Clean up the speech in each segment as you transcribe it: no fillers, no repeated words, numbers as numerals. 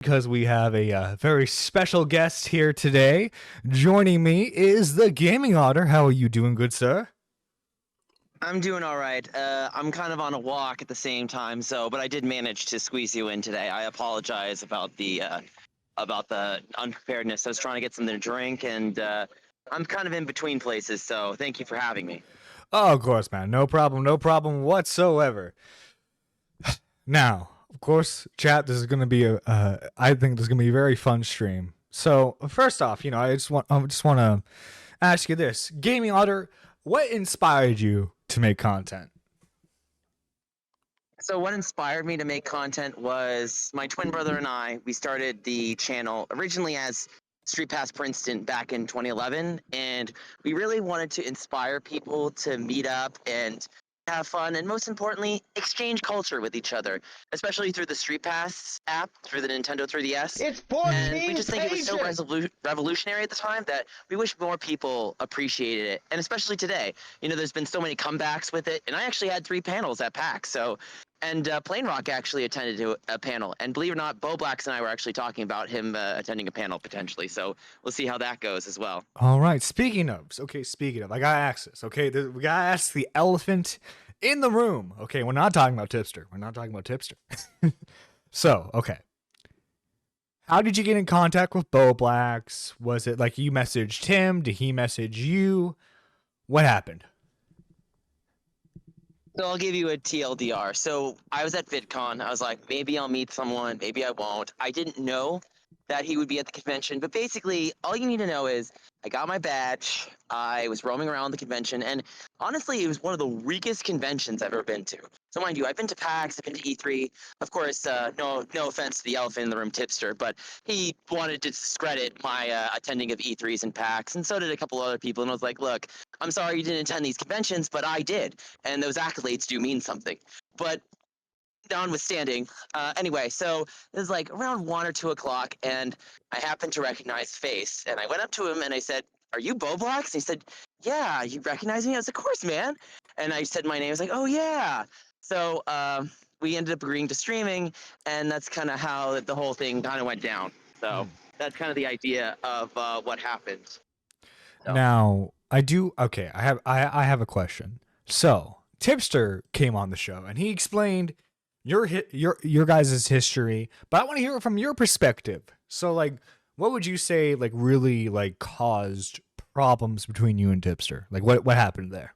Because we have a very special guest here today. Joining me is the Gaming Otter. How are you doing, good sir? I'm doing all right. I'm kind of on a walk at the same time, but I did manage to squeeze you in today. I apologize about the unpreparedness. I was trying to get something to drink, and I'm kind of in between places. So thank you for having me. Oh, of course, man. No problem whatsoever. Now, of course, chat. This is going to be I think this is going to be a very fun stream. So first off, I just want to ask you this, Gaming Otter. What inspired you to make content? So what inspired me to make content was my twin brother and I. We started the channel originally as Street Pass Princeton back in 2011, and we really wanted to inspire people to meet up and have fun, and most importantly, exchange culture with each other, especially through the Street Pass app through the Nintendo 3DS. It's And we 14 just think it was so pages. revolutionary at the time that we wish more people appreciated it, and especially today. You know, there's been so many comebacks with it, and I actually had 3 panels at PAX, so and Plain Rock actually attended to a panel. And believe it or not, Bo Blacks and I were actually talking about him attending a panel potentially. So we'll see how that goes as well. All right. Speaking of, I gotta ask this. Okay, we gotta ask the elephant in the room. Okay, we're not talking about Tipster. We're not talking about Tipster. So, okay, how did you get in contact with Bo Blacks? Was it like you messaged him? Did he message you? What happened? So I'll give you a TLDR. So I was at VidCon. I was like, maybe I'll meet someone, maybe I won't. I didn't know that he would be at the convention, but basically, all you need to know is I got my badge. I was roaming around the convention, and honestly, it was one of the weakest conventions I've ever been to. So mind you, I've been to PAX, I've been to E3. Of course, no offense to the elephant in the room, Tipster, but he wanted to discredit my attending of E3s and PAX, and so did a couple other people. And I was like, look, I'm sorry you didn't attend these conventions, but I did, and those accolades do mean something. But notwithstanding, anyway, so it was like around 1 or 2 o'clock, and I happened to recognize face, and I went up to him and I said, "Are you Bo Blacks?" And he said, "Yeah, you recognize me?" I was, "Of course, man." And I said my name. I was like, "Oh yeah." So we ended up agreeing to streaming, and that's kind of how the whole thing kind of went down. So that's kind of the idea of what happened. So. Now, I do. Okay, I have a question. So Tipster came on the show and he explained your guys' history, but I want to hear it from your perspective. So, like, what would you say like really like caused problems between you and Tipster? Like, what happened there?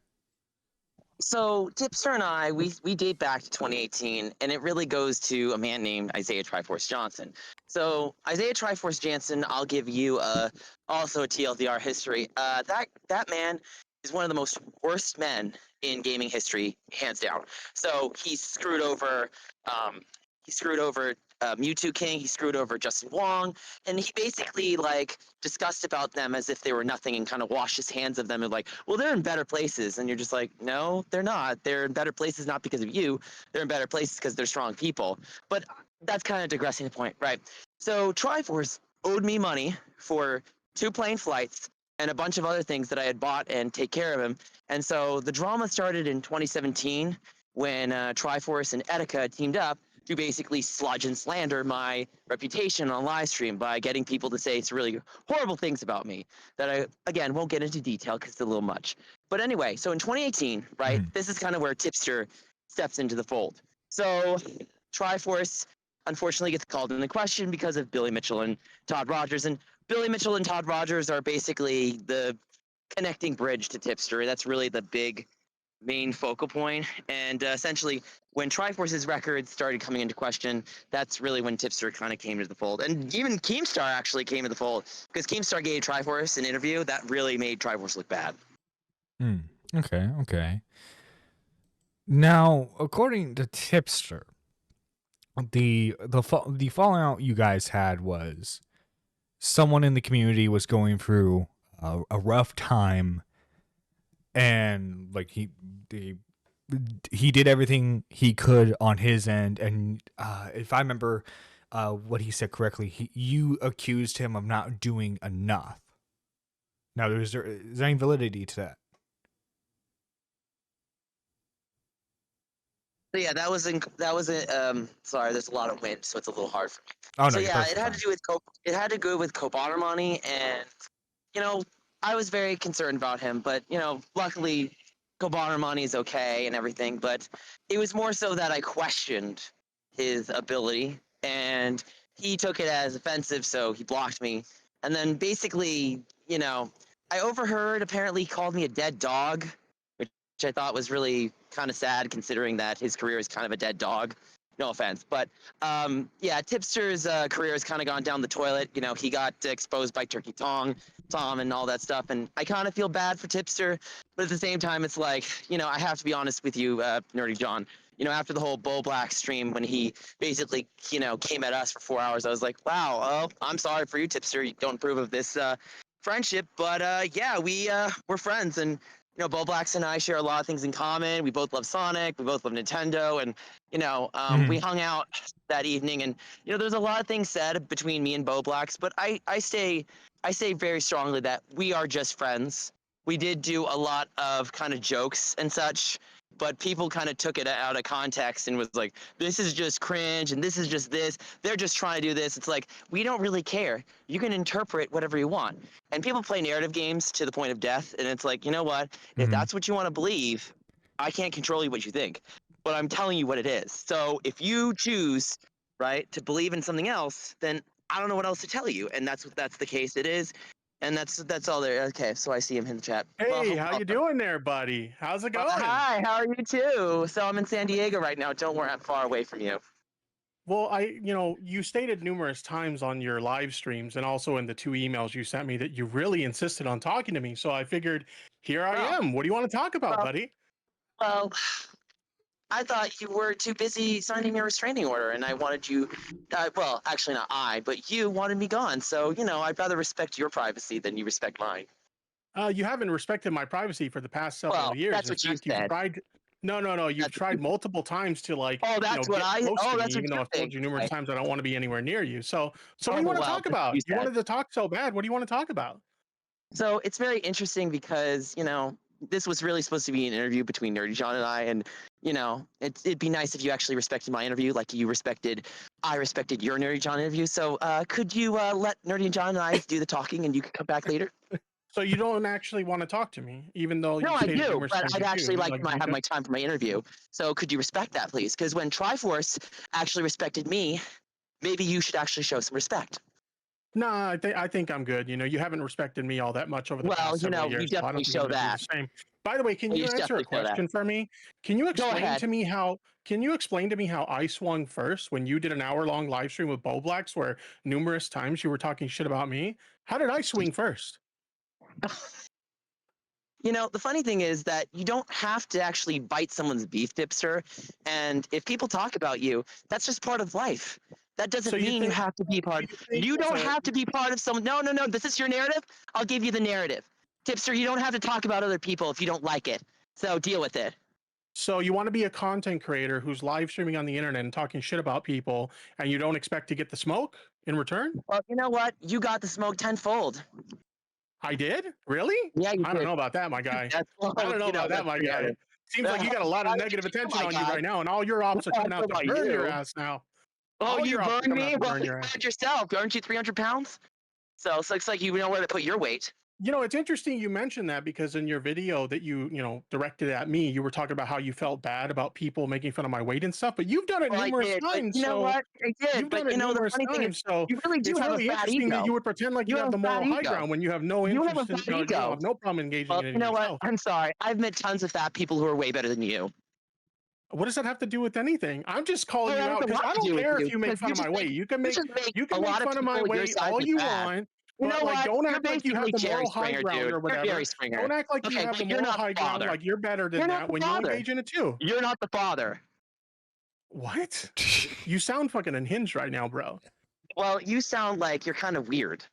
So Tipster and I, we date back to 2018, and it really goes to a man named Isaiah Triforce Johnson. So Isaiah Triforce Johnson, I'll give you also a TLDR history. That man is one of the most worst men in gaming history, hands down. So he screwed over Mewtwo King, he screwed over Justin Wong, and he basically like discussed about them as if they were nothing and kind of washed his hands of them and like, well, they're in better places. And you're just like, no, they're not. They're in better places not because of you. They're in better places because they're strong people. But that's kind of digressing the point, right? So Triforce owed me money for 2 plane flights and a bunch of other things that I had bought and take care of him. And so the drama started in 2017 when Triforce and Etika teamed up to basically sludge and slander my reputation on live stream by getting people to say some really horrible things about me that I, again, won't get into detail because it's a little much. But anyway, so in 2018, right, this is kind of where Tipster steps into the fold. So Triforce unfortunately gets called into question because of Billy Mitchell and Todd Rogers. And Billy Mitchell and Todd Rogers are basically the connecting bridge to Tipster. That's really the big main focal point. And essentially, when Triforce's records started coming into question, that's really when Tipster kind of came into the fold. And even Keemstar actually came into the fold because Keemstar gave Triforce an interview that really made Triforce look bad. Okay. Now, according to Tipster, the fallout you guys had was someone in the community was going through a rough time, and like he did everything he could on his end, and if I remember what he said correctly, you accused him of not doing enough. Now, is there any validity to that? So yeah, sorry, there's a lot of wind, so it's a little hard for me. Oh no, So you're yeah, perfectly fine. it had to go with Kobatamani, and you know, I was very concerned about him, but luckily Kobatamani is okay and everything. But it was more so that I questioned his ability, and he took it as offensive, so he blocked me. And then basically, I overheard apparently he called me a dead dog, which I thought was really kind of sad considering that his career is kind of a dead dog. No offense, but yeah, Tipster's career has kind of gone down the toilet. He got exposed by Turkey Tom, and all that stuff, and I kind of feel bad for Tipster, but at the same time, it's like, I have to be honest with you, Nerdy John. After the whole Bull Black stream, when he basically, came at us for 4 hours, I was like, wow, I'm sorry for you, Tipster. You don't approve of this friendship, but yeah, we're friends, and Bo Blacks and I share a lot of things in common. We both love Sonic. We both love Nintendo, and we hung out that evening, and there's a lot of things said between me and Bo Blacks, but I say very strongly that we are just friends. We did do a lot of kind of jokes and such, but people kind of took it out of context and was like, this is just cringe, and this is just this. They're just trying to do this. It's like, we don't really care. You can interpret whatever you want. And people play narrative games to the point of death, and it's like, you know what? If that's what you want to believe, I can't control you what you think, but I'm telling you what it is. So if you choose, right, to believe in something else, then I don't know what else to tell you, and that's the case. It is, and that's all there. Okay, so I see him in the chat. Hey, how you doing there, buddy? How's it going? Hi, how are you too? So I'm in San Diego right now. Don't worry, I'm far away from you. Well, you stated numerous times on your live streams and also in the 2 emails you sent me that you really insisted on talking to me. So I figured, here I am. What do you want to talk about, buddy? Well, I thought you were too busy signing your restraining order, and I wanted you. Well, actually, not I, but you wanted me gone. So I'd rather respect your privacy than you respect mine. You haven't respected my privacy for the past several years. That's what you said. No. You've tried multiple times to get close to me, even though I've told you numerous times I don't want to be anywhere near you. So what do you want to talk about? You wanted to talk so bad. What do you want to talk about? So it's very interesting because this was really supposed to be an interview between Nerdy John and I, and it'd be nice if you actually respected my interview, like I respected your Nerdy John interview. So could you let Nerdy John and I do the talking, and you could come back later? So you don't actually want to talk to me, even though you I do, but I'd actually like to have my time for my interview. So could you respect that, please? Because when Triforce actually respected me, maybe you should actually show some respect. No, I think I'm good. You haven't respected me all that much over the past several years. You definitely show that. By the way, can you answer a question for me? Can you explain to me how? Can you explain to me how I swung first when you did an hour-long live stream with Bo Blacks, where numerous times you were talking shit about me? How did I swing first? The funny thing is that you don't have to actually bite someone's beef, Tipster. And if people talk about you, that's just part of life. That doesn't mean you have to be part. You don't have to be part of someone. No. This is your narrative. I'll give you the narrative. Tipster, you don't have to talk about other people if you don't like it. So deal with it. So you want to be a content creator who's live streaming on the internet and talking shit about people, and you don't expect to get the smoke in return? Well, you know what? You got the smoke tenfold. I did? Really? Yeah, you did. I don't know about that, my guy. I don't know about that, my guy. Seems like you got a lot of negative attention on you right now, and all your ops are coming out to burn your ass now. Oh, you burned me? Well, you burned yourself. Aren't you 300 pounds? So it looks like you know where to put your weight. It's interesting you mentioned that, because in your video that you directed at me, you were talking about how you felt bad about people making fun of my weight and stuff, but you've done it numerous times. You know what? I did. You've done it numerous times, so you really do it's have really a fat interesting ego. that you would pretend like you have the moral high ground when you have no interest in, you have no problem engaging in it yourself. What? I'm sorry. I've met tons of fat people who are way better than you. What does that have to do with anything? I'm just calling you out because I don't care if you make fun of my weight. You can make fun of my weight all you want. But don't act like you have the moral high ground or whatever. Don't act like you have the moral high ground like you're better than that when you engage in it too. You're not the father. What? You sound fucking unhinged right now, bro. Well, you sound like you're kind of weird.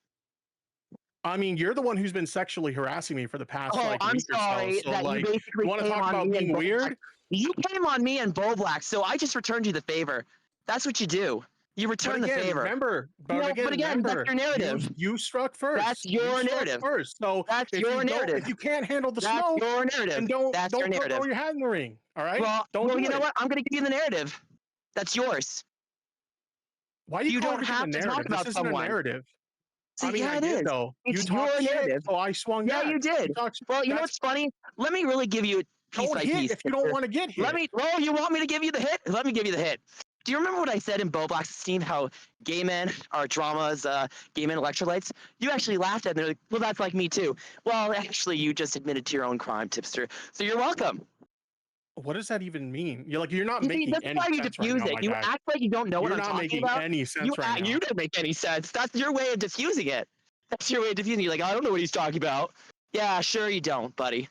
I mean, you're the one who's been sexually harassing me for the past week or so. So that you basically want to talk about being weird? You came on me and Bo Black, so I just returned you the favor. That's what you do. You return the favor. Remember, but again, that's your narrative. You struck first. That's your narrative. First. So that's your narrative. If you can't handle the that's smoke, your narrative. then don't throw your hat in the ring. All right. Well, you know what? I'm going to give you the narrative. That's yours. Why do you don't have to talk about this someone? Isn't a narrative. See, I mean, I did though. It's your narrative. So I swung. Yeah, you did. Well, you know what's funny? Let me really give you a piece by piece. If you don't want to get hit. You want me to give you the hit? Let me give you the hit. Do you remember what I said in Bo Black's Steam? How gay men are dramas, gay men electrolytes? You actually laughed at it. They're like, well, that's like me too. Well, actually, you just admitted to your own crime, Tipster. So you're welcome. What does that even mean? You're not making any sense. That's why you diffuse it. You act like you don't know what I'm talking about. You're not making any sense right now. You didn't make any sense. That's your way of diffusing it. That's your way of diffusing it. You're like, I don't know what he's talking about. Yeah, sure you don't, buddy.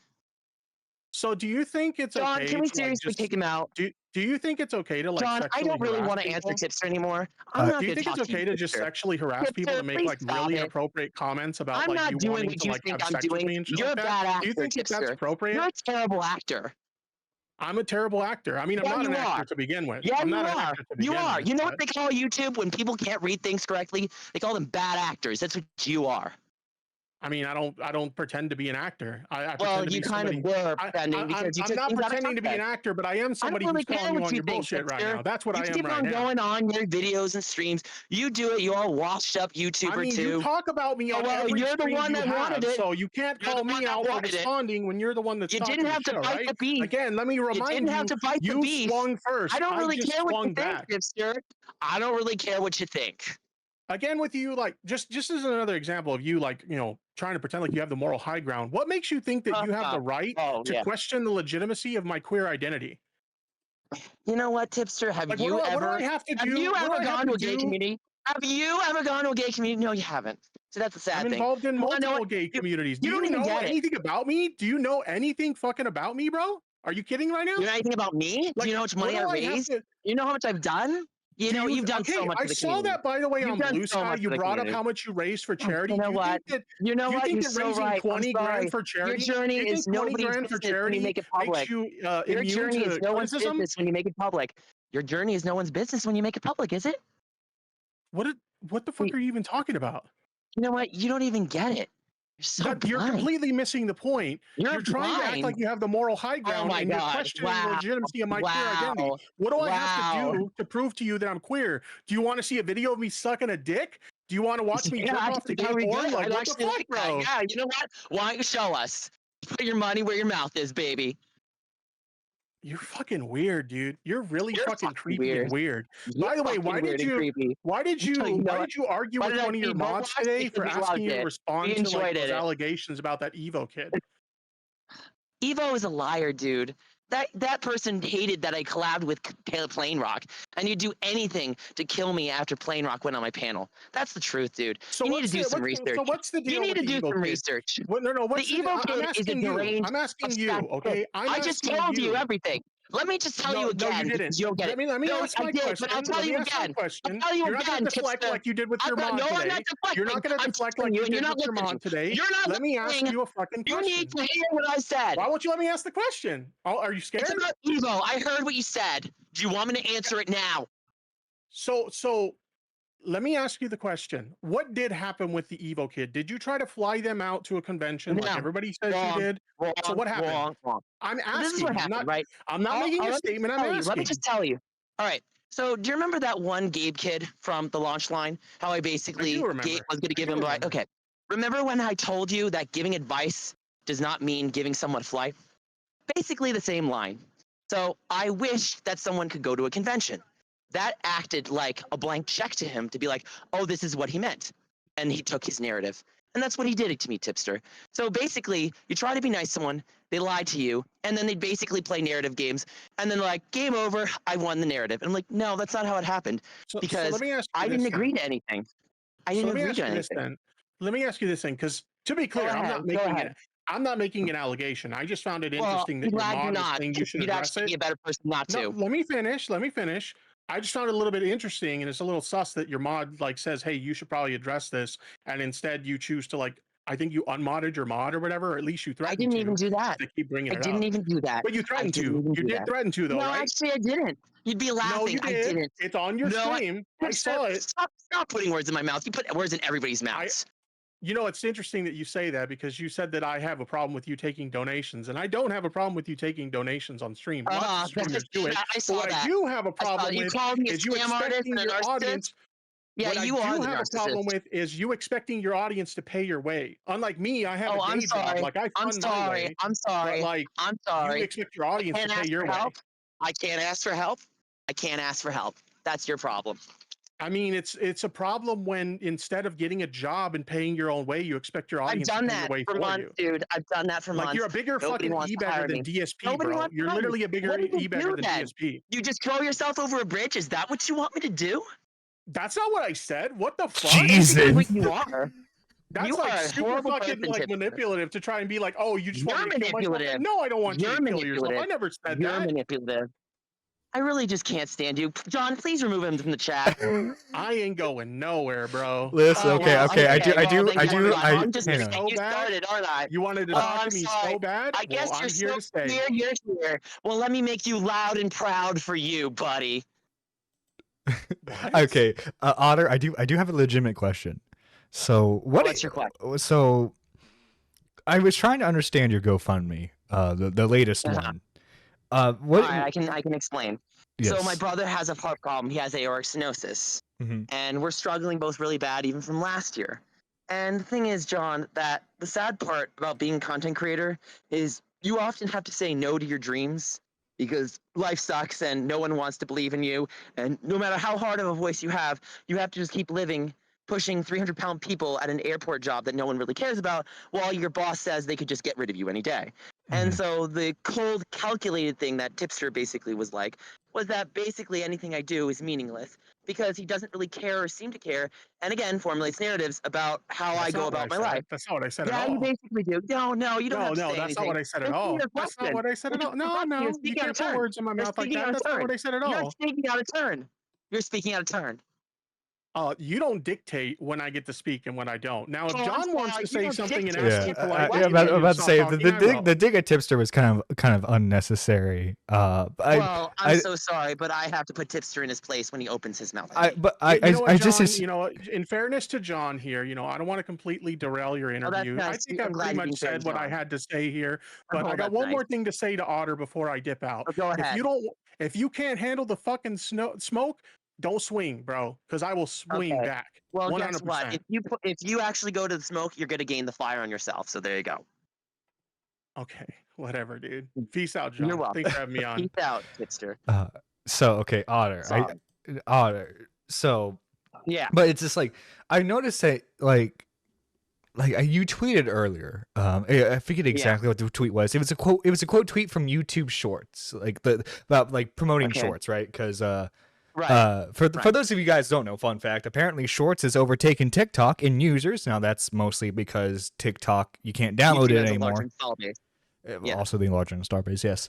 So do you think it's okay? John, can we seriously kick him out? Do you think it's okay to John, I don't really want to answer Tipster anymore. Do you think it's okay to just sexually harass people to make like really inappropriate comments about like you wanting to like have sex with me and shit like that? Do you think that's appropriate? You're a terrible actor. I'm a terrible actor. I mean, I'm not an actor to begin with. Yeah, you are. You are. You know what they call YouTube when people can't read things correctly? They call them bad actors. That's what you are. I mean, I don't pretend to be an actor. Well, you kind of were pretending because you I'm not pretending to be an actor, but I am somebody who's calling you on your bullshit right now. That's what I am right now. You keep on going on your videos and streams. You do it. You're all washed up YouTuber too. You talk about me on every you're the one that wanted it. So you can't call me out for responding when you're the one that's talking. You didn't have to fight the beef. Again, let me remind you. You swung first. I don't really care what you think, Tipster. I don't really care what you think. Again, with you, like just as another example of you, like trying to pretend like you have the moral high ground. What makes you think that you have the right to question the legitimacy of my queer identity? You know what, Tipster? Have you ever gone to a gay community? Have you ever gone to a gay community? No, you haven't. So that's a sad thing. I'm involved in multiple gay communities. Do you know anything about me? Do you know anything fucking about me, bro? Are you kidding right now? You know anything about me? Do you know how much money I raised? You know how much I've done? You've done so much. I saw that, by the way, on Blue Sky. You brought up how much you raised for charity. You know what? You think that raising 20 grand for charity? Your journey is nobody's business when you make it public. Your journey is no one's business when you make it public. Your journey is no one's business when you make it public, is it? What the fuck are you even talking about? You know what? You don't even get it. You're completely missing the point. You're trying to act like you have the moral high ground and you're questioning the legitimacy of my queer identity. What do I have to do to prove to you that I'm queer? Do you want to see a video of me sucking a dick? Do you want to watch me jerk off to gay porn? Like, what the fuck, bro? Yeah, you know what? Why don't you show us? Put your money where your mouth is, baby. You're fucking weird, dude. You're really fucking creepy and weird. By the way, why did you argue with one of your mods today for asking you to respond to like those allegations about that Evo kid? Evo is a liar, dude. That person hated that I collabed with Plain Rock, and you'd do anything to kill me after Plain Rock went on my panel. That's the truth, dude. So you need to do some research. So what's the deal? You need to do some research. No, the Evo kid is a deranged. I'm asking you, okay? I just told you everything. Let me just tell you again. No, you didn't. You'll get it. Let me ask my question. But I'll tell you again. I'll tell you You're not going to deflect like you did with your mod today. You're not going to deflect like you did with your mod today. Let me ask you a fucking question. You need to hear what I said. Why won't you let me ask the question? Oh, are you scared? It's about Evo. I heard what you said. Do you want me to answer it now? So let me ask you the question. What did happen with the Evo kid? Did you try to fly them out to a convention like everybody says you did? So what happened? I'm asking. This is what happened, right? I'm not making a statement. I'm asking. Let me just tell you. All right. So do you remember that one Gabe kid from the launch line? How I basically was going to give him advice? Okay. Remember when I told you that giving advice does not mean giving someone a flight? Basically the same line. So I wish that someone could go to a convention. That acted like a blank check to him to be like, oh, this is what he meant. And he took his narrative. And that's what he did to me, Tipster. So basically, you try to be nice to someone, they lie to you, and then they basically play narrative games. And then they're like, game over, I won the narrative. And I'm like, no, that's not how it happened. Because I didn't agree to anything. I didn't agree to anything. Let me ask you this thing, because to be clear, I'm not making an allegation. I just found it interesting that your mod is saying you should address it. You'd actually be a better person not to. Let me finish. I just found it a little bit interesting, and it's a little sus that your mod like says, "Hey, you should probably address this," and instead you choose to like, I think you unmodded your mod or whatever, or at least you threatened. I didn't even do that. Keep bringing it up. I didn't even do that. But you threatened to. You did threaten to, though, right? No, actually, I didn't. You'd be laughing. No, you I did. didn't. It's on your stream. I saw it. Stop putting words in my mouth. You put words in everybody's mouths. You know, it's interesting that you say that because you said that I have a problem with you taking donations, and I don't have a problem with you taking donations on stream. Lots of streamers do it. I saw what that. I do have a problem with is you expecting your audience. Yeah, what you I are do the have narcissist. a problem with is you expecting your audience to pay your way. Unlike me, I have a day job. Like I fund my way. I'm sorry. But like I'm sorry. you expect your audience to pay your way. I can't ask for help. I can't ask for help. That's your problem. I mean, it's a problem when instead of getting a job and paying your own way, you expect your audience to pay your way for months, you. Dude, I've done that for months. Like you're a bigger fucking e-bagger than DSP, bro. You're literally a bigger e-bagger than DSP. You just throw yourself over a bridge? Is that what you want me to do? That's not what I said. What the fuck? Jesus. That's what you are. That's you like are super fucking like manipulative to try and be like, oh, you just want me to kill myself. No, I don't want you to kill yourself. I never said that. You're manipulative. I really just can't stand you. John, please remove him from the chat. I ain't going nowhere, bro. Listen, okay. I'm just getting you started, aren't I? You wanted to talk to me so bad? I guess I'm here to stay. You're here. Well, let me make you loud and proud for you, buddy. Okay, Otter, I do have a legitimate question. So what's your question? So I was trying to understand your GoFundMe, the latest one. What? Right, I can explain. Yes. So my brother has a heart problem. He has aortic stenosis, and we're struggling both really bad, even from last year. And the thing is, John, that the sad part about being a content creator is you often have to say no to your dreams because life sucks and no one wants to believe in you. And no matter how hard of a voice you have to just keep living, pushing 300-pound people at an airport job that no one really cares about, while your boss says they could just get rid of you any day. And so the cold, calculated thing that Tipster basically was like, was that basically anything I do is meaningless because he doesn't really care or seem to care, and again, formulates narratives about how I go about my life. That's not what I said at all. Yeah, you basically do. No, you don't have to say anything. No, that's not what I said at all. That's not what I said at all. No, you can't put words in my mouth like that. That's not what I said at all. You're speaking out of turn. You're speaking out of turn. You don't dictate when I get to speak and when I don't. Now, if John wants to say something and ask you politely, I'm about to say the dig at Tipster was kind of unnecessary. I'm so sorry, but I have to put Tipster in his place when he opens his mouth. In fairness to John here, I don't want to completely derail your interview. I think I pretty much said what I had to say here, but I got one more thing to say to Otter before I dip out. Go ahead. If you can't handle the fucking smoke, don't swing, bro, because I will swing back. Well, 100%. Guess what? If you actually go to the smoke, you're gonna gain the fire on yourself. So there you go. Okay, whatever, dude. Peace out, John. You're welcome. Thanks for having me on. Peace out, Tipster. Okay, Otter. Otter. So yeah, but it's just like I noticed that like you tweeted earlier. I forget exactly what the tweet was. It was a quote. It was a quote tweet from YouTube Shorts, like about like promoting Shorts, right? Because for those of you guys who don't know, fun fact, apparently Shorts has overtaken TikTok in users. Now that's mostly because TikTok, you can't download it anymore. Also the larger install base, yes.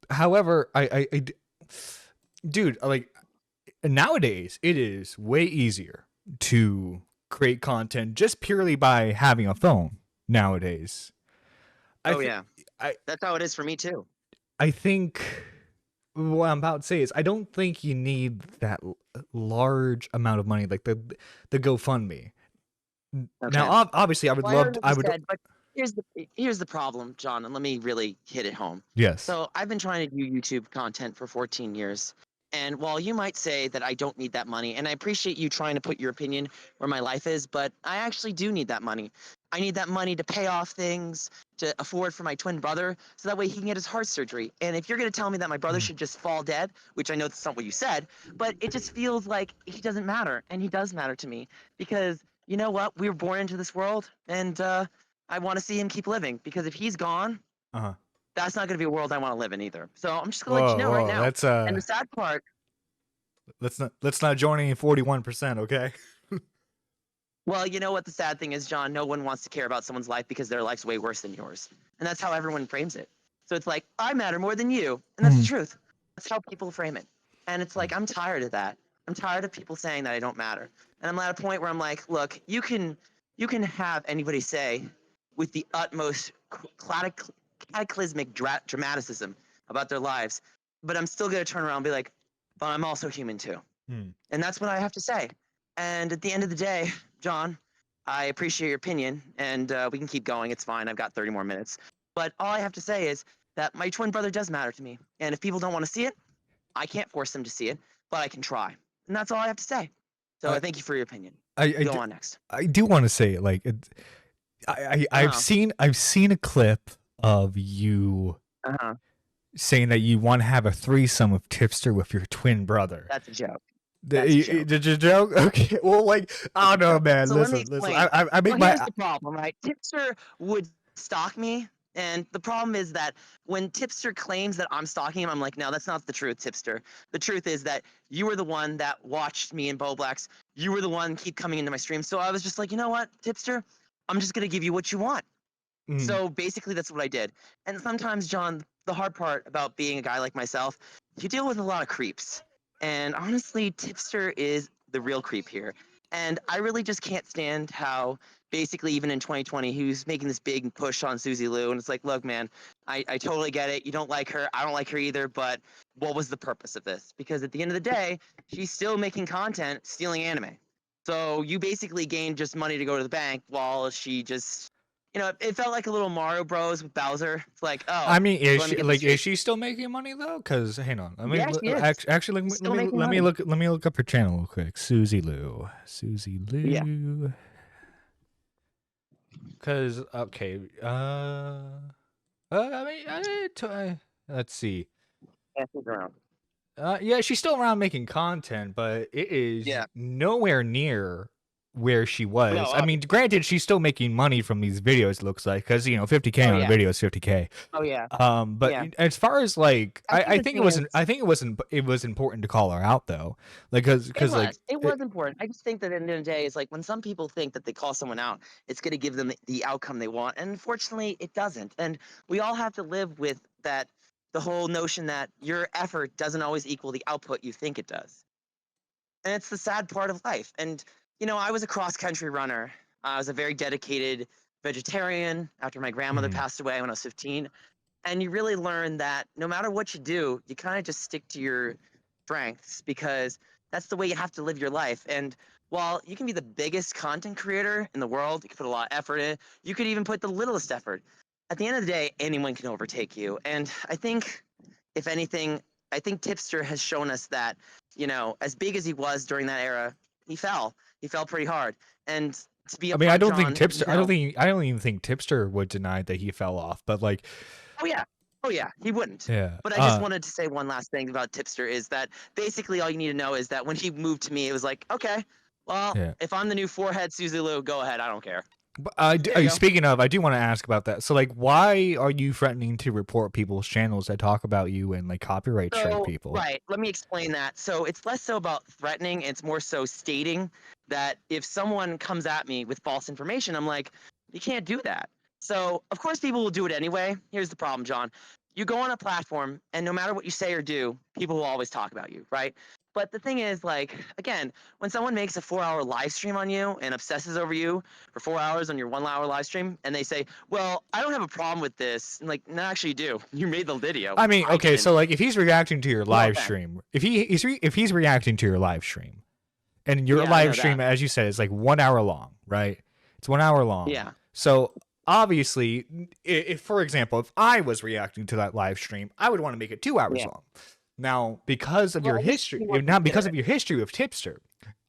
However, dude, like nowadays it is way easier to create content just purely by having a phone nowadays. That's how it is for me too. I think what I'm about to say is I don't think you need that large amount of money like the GoFundMe. Okay. Now, obviously, I would but here's the problem, John, and let me really hit it home. Yes. So I've been trying to do YouTube content for 14 years. And while you might say that I don't need that money, and I appreciate you trying to put your opinion where my life is, but I actually do need that money. I need that money to pay off things, to afford for my twin brother, so that way he can get his heart surgery. And if you're going to tell me that my brother should just fall dead, which I know that's not what you said, but it just feels like he doesn't matter, and he does matter to me. Because, you know what, we were born into this world, and I want to see him keep living. Because if he's gone, that's not going to be a world I want to live in either. So I'm just going to let you know right now. And the sad part. Let's not join any 41%, okay? Well, you know what the sad thing is, John? No one wants to care about someone's life because their life's way worse than yours. And that's how everyone frames it. So it's like, I matter more than you. And that's the truth. That's how people frame it. And it's like, I'm tired of that. I'm tired of people saying that I don't matter. And I'm at a point where I'm like, look, you can have anybody say with the utmost cataclysmic dramaticism about their lives, but I'm still gonna turn around and be like, but I'm also human too. And that's what I have to say. And at the end of the day, John, I appreciate your opinion, and we can keep going. It's fine. I've got 30 more minutes. But all I have to say is that my twin brother does matter to me. And if people don't want to see it, I can't force them to see it, but I can try. And that's all I have to say. So I thank you for your opinion. Go on next. I do want to say, like, I've seen a clip of you saying that you want to have a threesome with Tipster with your twin brother. That's a joke. Did you joke? Okay. Well, like, I don't know, man. So listen. I make here's the problem, right? Tipster would stalk me, and the problem is that when Tipster claims that I'm stalking him, I'm like, no, that's not the truth, Tipster. The truth is that you were the one that watched me in Bowblacks. You were the one keep coming into my stream. So I was just like, you know what, Tipster? I'm just gonna give you what you want. So basically, that's what I did. And sometimes, John, the hard part about being a guy like myself, you deal with a lot of creeps. And honestly, Tipster is the real creep here. And I really just can't stand how basically even in 2020, he was making this big push on Susie Lou. And it's like, look, man, I totally get it. You don't like her. I don't like her either. But what was the purpose of this? Because at the end of the day, she's still making content, stealing anime. So you basically gained just money to go to the bank while she just... You know, it felt like a little Mario Bros with Bowser. It's like, oh. I mean, is she still making money though? Because hang on, actually, let me look up her channel real quick. Susie Lou. Yeah. Because okay, let's see. Yeah, she's around. Yeah, she's still around making content, but it is nowhere near where she was. No, I mean, granted, she's still making money from these videos. It looks like, because 50K on a video is 50K. Oh yeah. But as far as like, I think it was important to call her out though, like because it was important. I just think that at the end of the day, it's like when some people think that they call someone out, it's going to give them the outcome they want, and unfortunately, it doesn't. And we all have to live with that. The whole notion that your effort doesn't always equal the output you think it does, and it's the sad part of life. And you know, I was a cross-country runner. I was a very dedicated vegetarian after my grandmother passed away when I was 15. And you really learn that no matter what you do, you kind of just stick to your strengths because that's the way you have to live your life. And while you can be the biggest content creator in the world, you can put a lot of effort in, you could even put the littlest effort. At the end of the day, anyone can overtake you. And I think, if anything, I think Tipster has shown us that, you know, as big as he was during that era, he fell pretty hard. And to be, I don't think Tipster. You know, I don't even think Tipster would deny that he fell off. But like, oh yeah, he wouldn't. Yeah. But I just wanted to say one last thing about Tipster is that basically all you need to know is that when he moved to me, it was like, okay, well, if I'm the new forehead Susie Lou, go ahead, I don't care. But speaking of, I do want to ask about that. So, like, why are you threatening to report people's channels that talk about you and like copyright strike people? Right. Let me explain that. So it's less so about threatening; it's more so stating that if someone comes at me with false information, I'm like, you can't do that. So of course people will do it anyway. Here's the problem, John. You go on a platform, and no matter what you say or do, people will always talk about you, right? But the thing is, like, again, when someone makes a 4-hour live stream on you and obsesses over you for 4 hours on your 1 hour live stream, and they say, well, I don't have a problem with this. And like, no, actually you do. You made the video. I mean, okay, so like if he's reacting to your live stream, if he's reacting to your live stream, and your live stream, as you said, is like 1 hour long, right? It's 1 hour long. Yeah. So obviously, if for example, if I was reacting to that live stream, I would want to make it 2 hours long. Now, because of your history, your history with Tipster,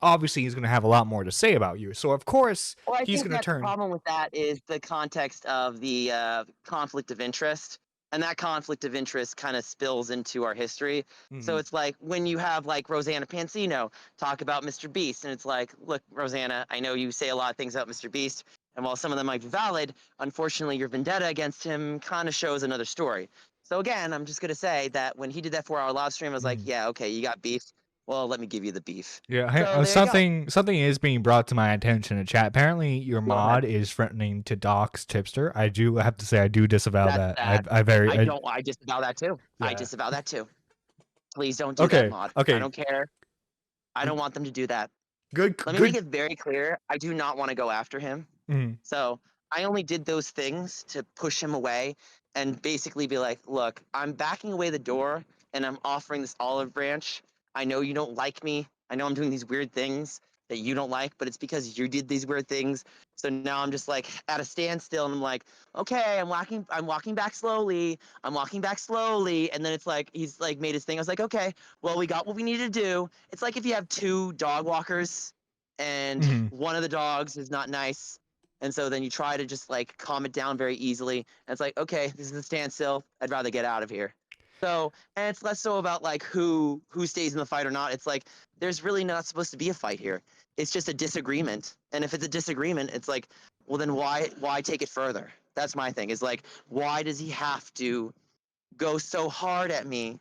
obviously he's going to have a lot more to say about you. So of course he's going to turn. The problem with that is the context of the conflict of interest, and that conflict of interest kind of spills into our history. So it's like when you have like Rosanna Pansino talk about Mr. Beast, and it's like, look, Rosanna, I know you say a lot of things about Mr. Beast, and while some of them might be valid, unfortunately your vendetta against him kind of shows another story. So again, I'm just going to say that when he did that 4 hour live stream, I was like, yeah, okay, you got beef. Well, let me give you the beef. Yeah, so something is being brought to my attention in chat. Apparently, your mod is threatening to dox Tipster. I do have to say I do disavow that. I disavow that too. Yeah. I disavow that too. Please don't do that, mod. Okay. I don't care. I don't want them to do that. Good. Let me make it very clear. I do not want to go after him. So I only did those things to push him away and basically be like, look, I'm backing away the door and I'm offering this olive branch. I know you don't like me. I know I'm doing these weird things that you don't like, but it's because you did these weird things. So now I'm just like at a standstill, and I'm like, okay, I'm walking back slowly. I'm walking back slowly, and then it's like he's like made his thing. I was like, okay, well, we got what we needed to do. It's like if you have two dog walkers, and one of the dogs is not nice, and so then you try to just like calm it down very easily. And it's like, okay, this is a standstill. I'd rather get out of here. So, and it's less so about like who stays in the fight or not. It's like there's really not supposed to be a fight here. It's just a disagreement. And if it's a disagreement, it's like, well, then why take it further? That's my thing. Is like, why does he have to go so hard at me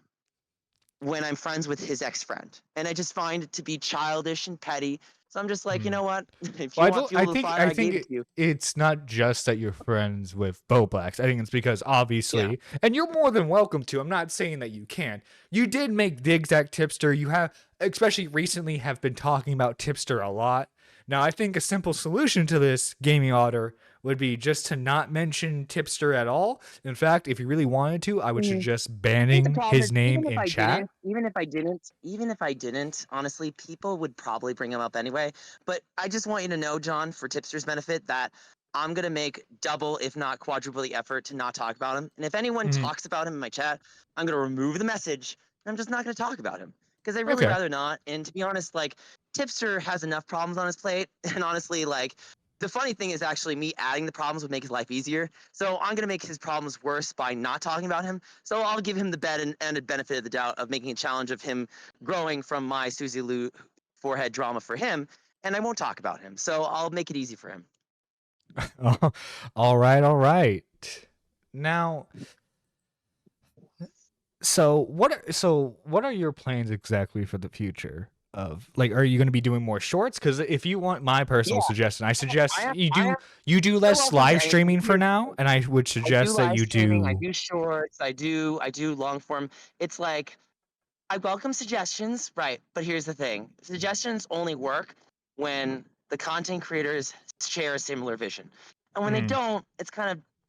when I'm friends with his ex-friend? And I just find it to be childish and petty. So I'm just like, you know what? If you want fuel to the fire, I gave it to you. It's not just that you're friends with Boblax. I think it's because obviously, and you're more than welcome to. I'm not saying that you can't. You did make digs at Tipster. You have, especially recently, have been talking about Tipster a lot. Now, I think a simple solution to this, Gaming Otter, would be just to not mention Tipster at all. In fact, if you really wanted to, I would suggest banning his name in chat. Even if I didn't, honestly, people would probably bring him up anyway. But I just want you to know, John, for Tipster's benefit, that I'm going to make double, if not quadruple the effort to not talk about him. And if anyone talks about him in my chat, I'm going to remove the message. And I'm just not going to talk about him. Because I'd really rather not. And to be honest, like, Tipster has enough problems on his plate. And honestly, like, the funny thing is actually me adding the problems would make his life easier. So I'm going to make his problems worse by not talking about him. So I'll give him the benefit of the doubt of making a challenge of him growing from my Susie Lou forehead drama for him. And I won't talk about him. So I'll make it easy for him. All right. Now, so what are your plans exactly for the future? Of like, are you going to be doing more shorts? Because if you want my personal suggestion, I suggest you do less live streaming for now, and I would suggest that you do. I do shorts. I do long form. It's like I welcome suggestions, right? But here's the thing: suggestions only work when the content creators share a similar vision, and when they don't,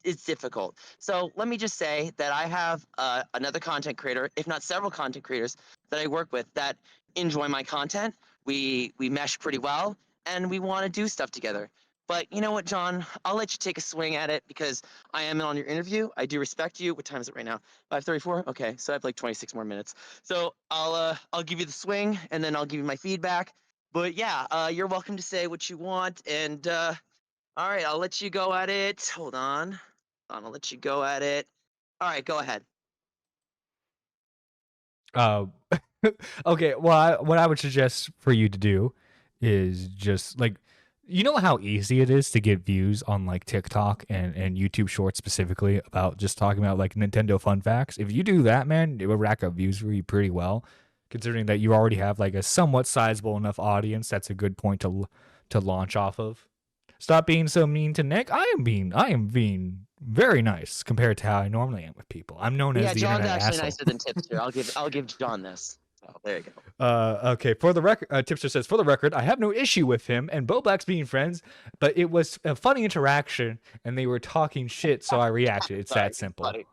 it's difficult. So let me just say that I have another content creator, if not several content creators that I work with that enjoy my content. We mesh pretty well, and we want to do stuff together. But you know what, John? I'll let you take a swing at it because I am on your interview. I do respect you. What time is it right now? 5:34. Okay, so I have like 26 more minutes. So I'll give you the swing, and then I'll give you my feedback. But yeah, you're welcome to say what you want. And all right, I'll let you go at it. Hold on. I'll let you go at it. All right, go ahead. Okay, well, what I would suggest for you to do is just like, you know how easy it is to get views on like TikTok and YouTube Shorts specifically about just talking about like Nintendo fun facts. If you do that, man, it will rack up views for you pretty well, considering that you already have like a somewhat sizable enough audience. That's a good point to launch off of. Stop being so mean to Nick. I am being very nice compared to how I normally am with people. I'm known as the John's internet actually asshole. nicer than Tipster. I'll give John this. Oh, there you go. Okay. For the record, Tipster says, for the record, I have no issue with him and Boblax being friends, but it was a funny interaction and they were talking shit, so I reacted. It's that simple. It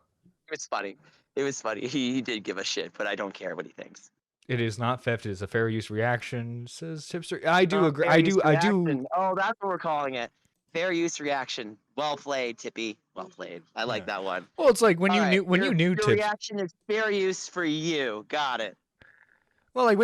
was funny. He did give a shit, but I don't care what he thinks. It is not theft. It is a fair use reaction, says Tipster. I do agree. I do. Oh, that's what we're calling it. Fair use reaction. Well played, Tippy. Well played. I like that one. Well, it's like when you knew Tipster. Reaction is fair use for you. Got it. Well, like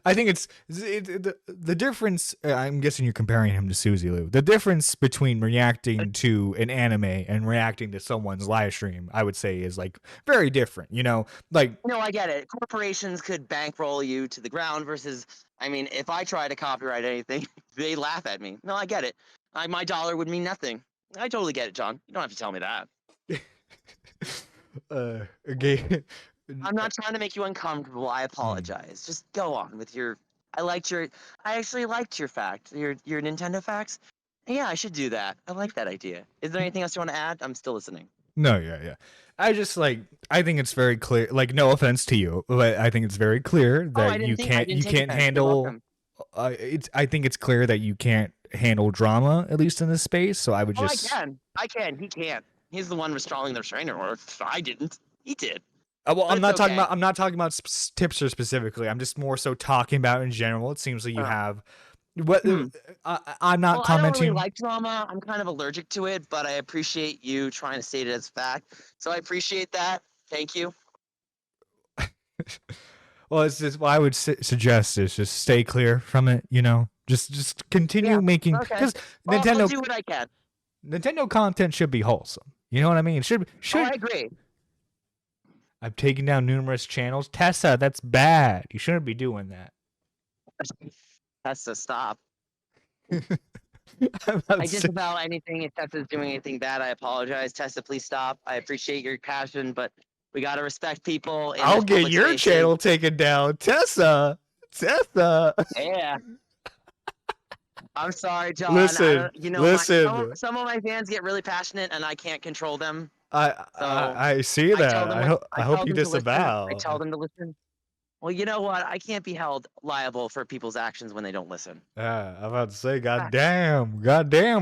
I think it's the difference. I'm guessing you're comparing him to Susie Lou. The difference between reacting to an anime and reacting to someone's live stream, I would say, is like very different. You know, like no, I get it. Corporations could bankroll you to the ground versus, I mean, if I try to copyright anything, they laugh at me. No, I get it. My dollar would mean nothing. I totally get it, John. You don't have to tell me that. Okay. I'm not trying to make you uncomfortable. I apologize. Just go on with your. I actually liked your fact. Your Nintendo facts. Yeah, I should do that. I like that idea. Is there anything else you want to add? I'm still listening. No, yeah. I think it's very clear. Like, no offense to you, but I think it's very clear that you can't handle. I think it's clear that you can't handle drama, at least in this space. So I would just. I can. He can't. He's the one installing the restraining order. I didn't. He did. Well, I'm not talking about Tipster specifically. I'm just more so talking about in general. It seems like you have. What I'm not commenting. I don't really like drama. I'm kind of allergic to it, but I appreciate you trying to state it as fact. So I appreciate that. Thank you. Well, it's just what I would suggest is just stay clear from it. Just continue making because Nintendo. I'll do what I can. Nintendo content should be wholesome. You know what I mean? It should. I agree. I've taken down numerous channels. Tessa, that's bad. You shouldn't be doing that. Tessa, stop. I disavow anything. If Tessa's doing anything bad, I apologize. Tessa, please stop. I appreciate your passion, but we gotta respect people. I'll get your channel taken down, Tessa. Yeah. I'm sorry, John. Listen. Some of my fans get really passionate, and I can't control them. I see that. I hope you disavow. I tell them to listen. Well, you know what? I can't be held liable for people's actions when they don't listen. Yeah, I'm about to say, goddamn.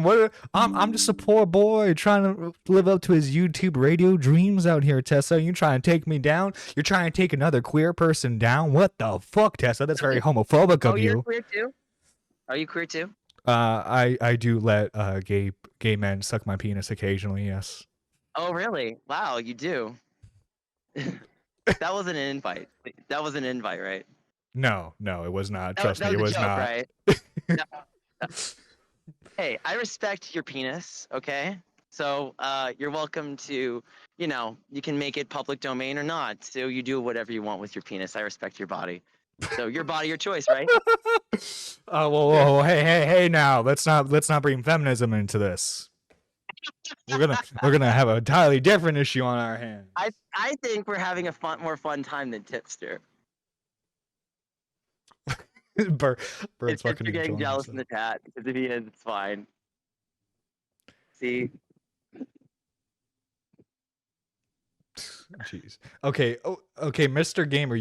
What? I'm just a poor boy trying to live up to his YouTube radio dreams out here, Tessa. You trying to take me down? You're trying to take another queer person down? What the fuck, Tessa? That's very homophobic of you. You're queer too? Are you queer too? I do let gay men suck my penis occasionally. Yes. Oh, really? Wow, you do. That wasn't an invite. That was an invite, right? No, it was not. Trust me, it was joke, not. Right? No. Hey, I respect your penis, okay? So you're welcome to, you can make it public domain or not. So you do whatever you want with your penis. I respect your body. So your body, your choice, right? Whoa, hey, now let's not bring feminism into this. We're gonna have a entirely different issue on our hands. I think we're having a more fun time than Tipster. Bird's fucking you're getting jealous in the chat because if he is, it's fine. See. Jeez. Okay, Mr. Gamer,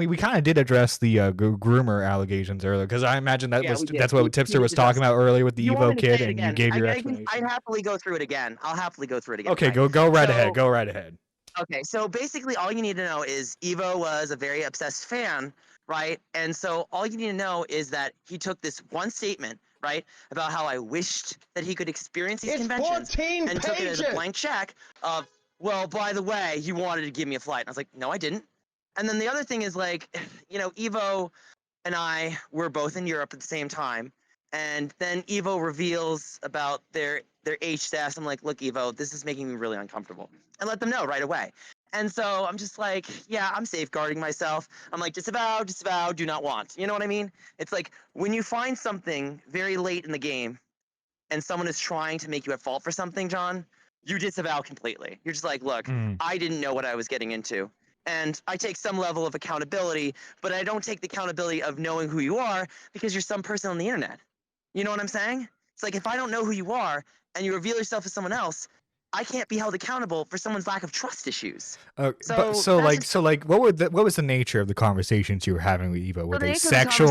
we kind of did address the groomer allegations earlier because I imagine that's what Tipster was talking about earlier with the Evo kid, and you gave your explanation. I'd happily go through it again. I'll happily go through it again. Okay, right? Go right ahead. Go right ahead. Okay, so basically, all you need to know is Evo was a very obsessed fan, right? And so all you need to know is that he took this one statement, right, about how I wished that he could experience these conventions, and took it as a blank check of, well, by the way, you wanted to give me a flight. And I was like, no, I didn't. And then the other thing is Evo and I were both in Europe at the same time. And then Evo reveals about their age status. I'm like, look, Evo, this is making me really uncomfortable. And let them know right away. And so I'm just like, yeah, I'm safeguarding myself. I'm like, disavow, do not want. You know what I mean? It's like when you find something very late in the game and someone is trying to make you at fault for something, John, you disavow completely. You're just like, look, I didn't know what I was getting into. And I take some level of accountability, but I don't take the accountability of knowing who you are because you're some person on the internet. You know what I'm saying? It's like if I don't know who you are and you reveal yourself as someone else, I can't be held accountable for someone's lack of trust issues. What was the nature of the conversations you were having with Evo? Were they sexual?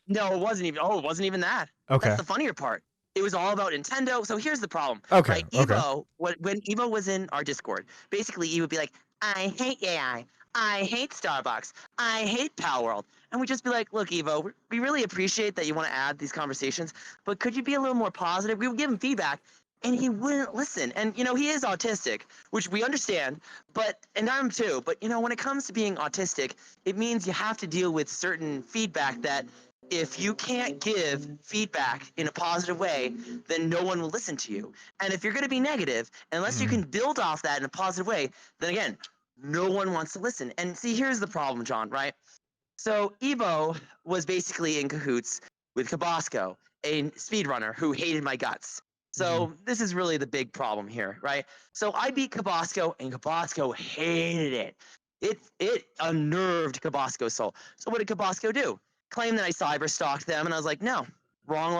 No, it wasn't even that. Okay. That's the funnier part. It was all about Nintendo. So here's the problem. Okay. Right? Evo, when Evo was in our Discord, basically Evo would be like, I hate AI. I hate Starbucks. I hate Power World. And we'd just be like, look, Evo, we really appreciate that you want to add these conversations, but could you be a little more positive? We would give him feedback, and he wouldn't listen. And, he is autistic, which we understand, and I'm too. But, when it comes to being autistic, it means you have to deal with certain feedback that if you can't give feedback in a positive way, then no one will listen to you. And if you're going to be negative, unless you can build off that in a positive way, then again, no one wants to listen. And see, here's the problem, John, right? So Evo was basically in cahoots with Cabasco, a speedrunner who hated my guts. So this is really the big problem here, right? So I beat Cabasco, and Cabasco hated it. It unnerved Cabasco's soul. So what did Cabasco do? Claim that I cyberstalked them, and I was like, no, wrong.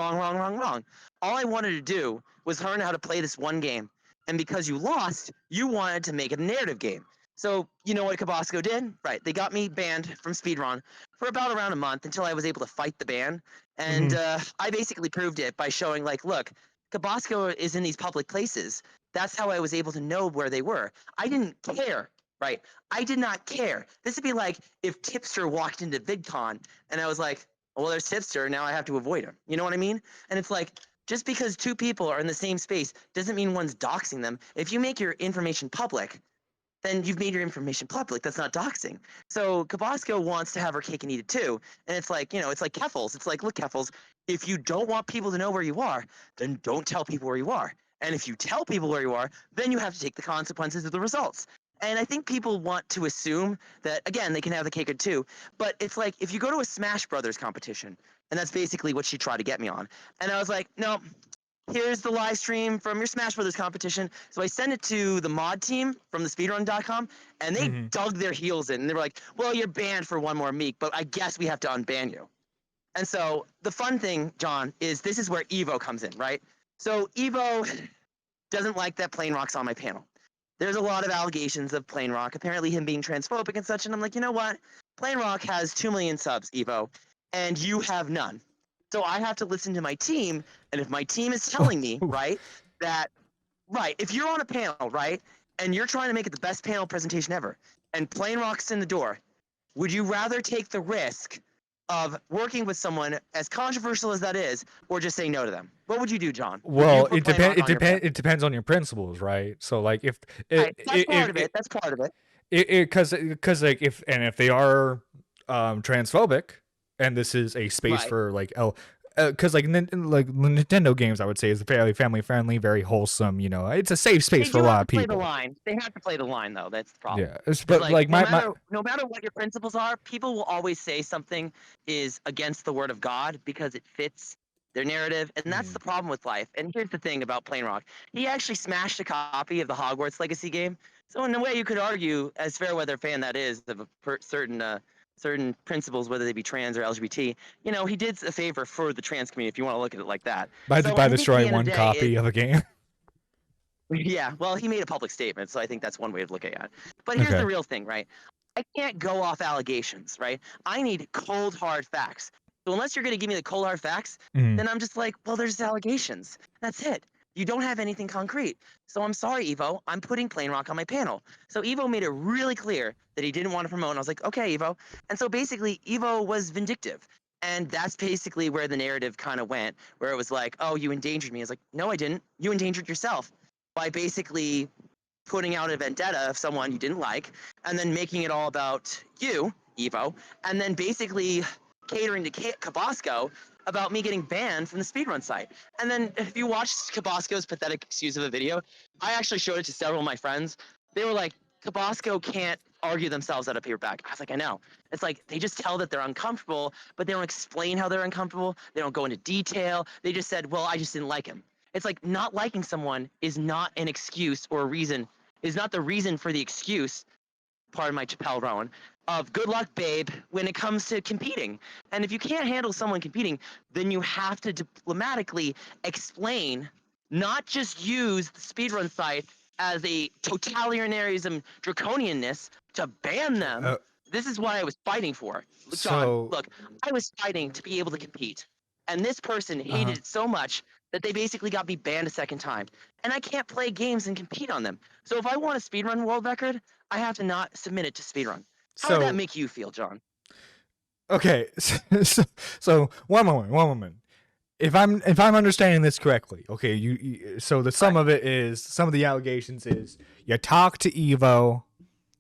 All I wanted to do was learn how to play this one game. And because you lost, you wanted to make it a narrative game. So you know what Cabasco did? Right, they got me banned from speedrun for about around a month until I was able to fight the ban. And I basically proved it by showing, like, look, Cabasco is in these public places. That's how I was able to know where they were. I didn't care right? I did not care. This would be like if Tipster walked into VidCon and I was like, well, there's Tipster, now I have to avoid him. You know what I mean? And it's like, just because two people are in the same space doesn't mean one's doxing them. If you make your information public, then you've made your information public. That's not doxing. So Cabasco wants to have her cake and eat it too. And it's like, it's like Keffels. It's like, look, Keffels, if you don't want people to know where you are, then don't tell people where you are. And if you tell people where you are, then you have to take the consequences of the results. And I think people want to assume that, again, they can have the cake or two. But it's like, if you go to a Smash Brothers competition, and that's basically what she tried to get me on. And I was like, no, here's the live stream from your Smash Brothers competition. So I sent it to the mod team from the speedrun.com, and they dug their heels in. And they were like, well, you're banned for one more meek, but I guess we have to unban you. And so the fun thing, John, is this is where Evo comes in, right? So Evo doesn't like that Plain Rock's on my panel. There's a lot of allegations of Plain Rock, apparently him being transphobic and such. And I'm like, you know what? Plain Rock has 2 million subs, Evo, and you have none. So I have to listen to my team, and if my team is telling me, right, that, right, if you're on a panel, right, and you're trying to make it the best panel presentation ever, and Plain Rock's in the door, would you rather take the risk of working with someone as controversial as that is, or just say no to them? What would you do, John? Well, it depends on your principles, right? So like if that's part of it. That's part of it. Because like if they are transphobic, and this is a space for like because like Nintendo games, I would say, is fairly family friendly, very wholesome. It's a safe space for a lot of people. Play the line. They have to play the line, though. That's the problem. Yeah, but like no matter what your principles are, people will always say something is against the word of God because it fits their narrative, and that's the problem with life. And here's the thing about Plain Rock: he actually smashed a copy of the Hogwarts Legacy game. So in a way, you could argue, as Fairweather fan that is, of a certain principles, whether they be trans or LGBT, he did a favor for the trans community, if you want to look at it like that. By destroying one copy of a game. Yeah, well, he made a public statement, so I think that's one way of looking at it. But here's the real thing, right? I can't go off allegations, right? I need cold, hard facts. So unless you're going to give me the cold, hard facts, then I'm just like, well, there's allegations. That's it. You don't have anything concrete. So I'm sorry, Evo. I'm putting Plain Rock on my panel. So Evo made it really clear that he didn't want to promote. And I was like, okay, Evo. And so basically, Evo was vindictive. And that's basically where the narrative kind of went, where it was like, oh, you endangered me. It's like, no, I didn't. You endangered yourself by basically putting out a vendetta of someone you didn't like, and then making it all about you, Evo, and then basically catering to Cabasco about me getting banned from the speedrun site. And then if you watch Cabasco's pathetic excuse of a video, I actually showed it to several of my friends. They were like, Cabasco can't argue themselves out of paper bag. I was like, I know. It's like they just tell that they're uncomfortable, but they don't explain how they're uncomfortable. They don't go into detail. They just said, well, I just didn't like him. It's like not liking someone is not an excuse or a reason, is not the reason for the excuse, pardon my Chappelle Rowan, of good luck, babe, when it comes to competing. And if you can't handle someone competing, then you have to diplomatically explain, not just use the speedrun site as a totalitarianism draconianness to ban them. This is what I was fighting for. John, look, I was fighting to be able to compete. And this person hated it so much that they basically got me banned a second time. And I can't play games and compete on them. So if I want a speedrun world record, I have to not submit it to speedrun. How did that make you feel, John? Okay, so one moment. If I'm understanding this correctly, okay, you so the sum of it is, some of the allegations is you talked to Evo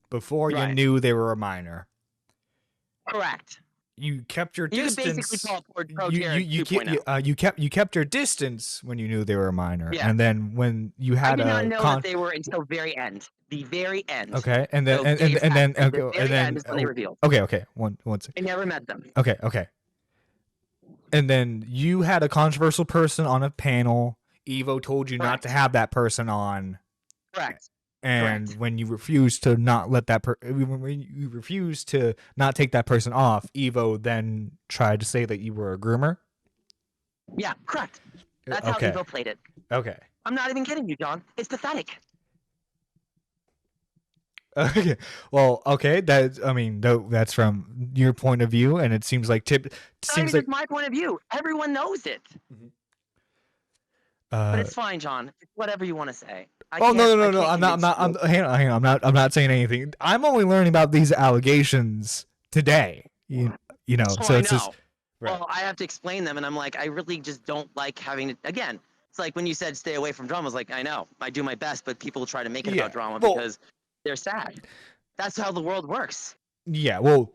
before you knew they were a minor. Correct. You kept your distance. You can basically call it you kept your distance when you knew they were a minor, and then when you I had did not know that they were until very end. The very end. Okay, and then they revealed. Okay, one second. I never met them. Okay. And then you had a controversial person on a panel. Evo told you not to have that person on. Correct. And when you refused to not let that when you refused to not take that person off, Evo then tried to say that you were a groomer. Yeah, correct. That's how Evo played it. Okay. I'm not even kidding you, John. It's pathetic. Okay. Well, okay. That's from your point of view, and it seems like seems like my point of view. Everyone knows it. Mm-hmm. But it's fine, John. It's whatever you want to say. No. I'm not. Hang on. I'm not saying anything. I'm only learning about these allegations today. You know. So it's just. Right. Well, I have to explain them, and I'm like, I really just don't like having to. Again, it's like when you said stay away from drama. I was like, I know, I do my best, but people try to make it about drama because they're sad. That's how the world works. Yeah. Well,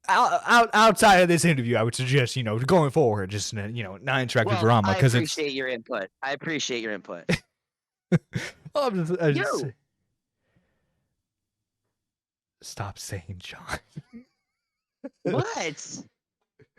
outside of this interview, I would suggest going forward, just not interact with drama because I appreciate your input. Stop saying John. What?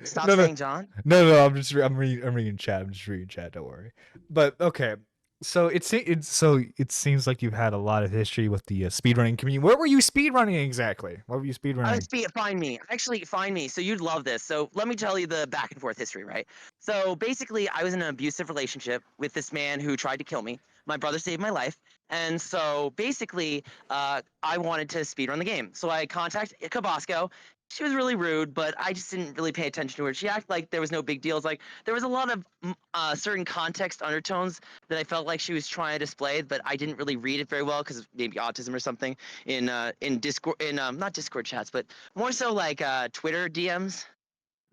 Stop saying John? No. I'm reading chat. I'm just reading chat. Don't worry. But okay. So it seems like you've had a lot of history with the speedrunning community. Where were you speedrunning exactly? What were you speedrunning? Find me. Actually, find me. So you'd love this. So let me tell you the back and forth history, right? So basically, I was in an abusive relationship with this man who tried to kill me. My brother saved my life. And so basically, I wanted to speedrun the game. So I contacted Cabasco. She was really rude, but I just didn't really pay attention to her. She acted like there was no big deal. It's like there was a lot of certain context undertones that I felt like she was trying to display, but I didn't really read it very well because maybe autism or something in Discord, not Discord chats, but more so like Twitter DMs.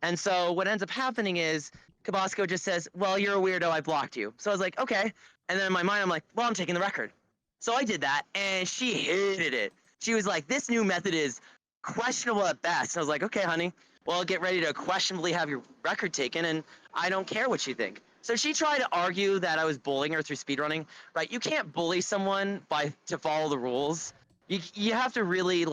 And so what ends up happening is Cabasco just says, "Well, you're a weirdo. I blocked you." So I was like, "Okay." And then in my mind, I'm like, "Well, I'm taking the record." So I did that, and she hated it. She was like, "This new method is questionable at best." And I was like, "Okay, honey, well, get ready to questionably have your record taken, and I don't care what you think." So she tried to argue that I was bullying her through speedrunning, right? You can't bully someone to follow the rules. You have to really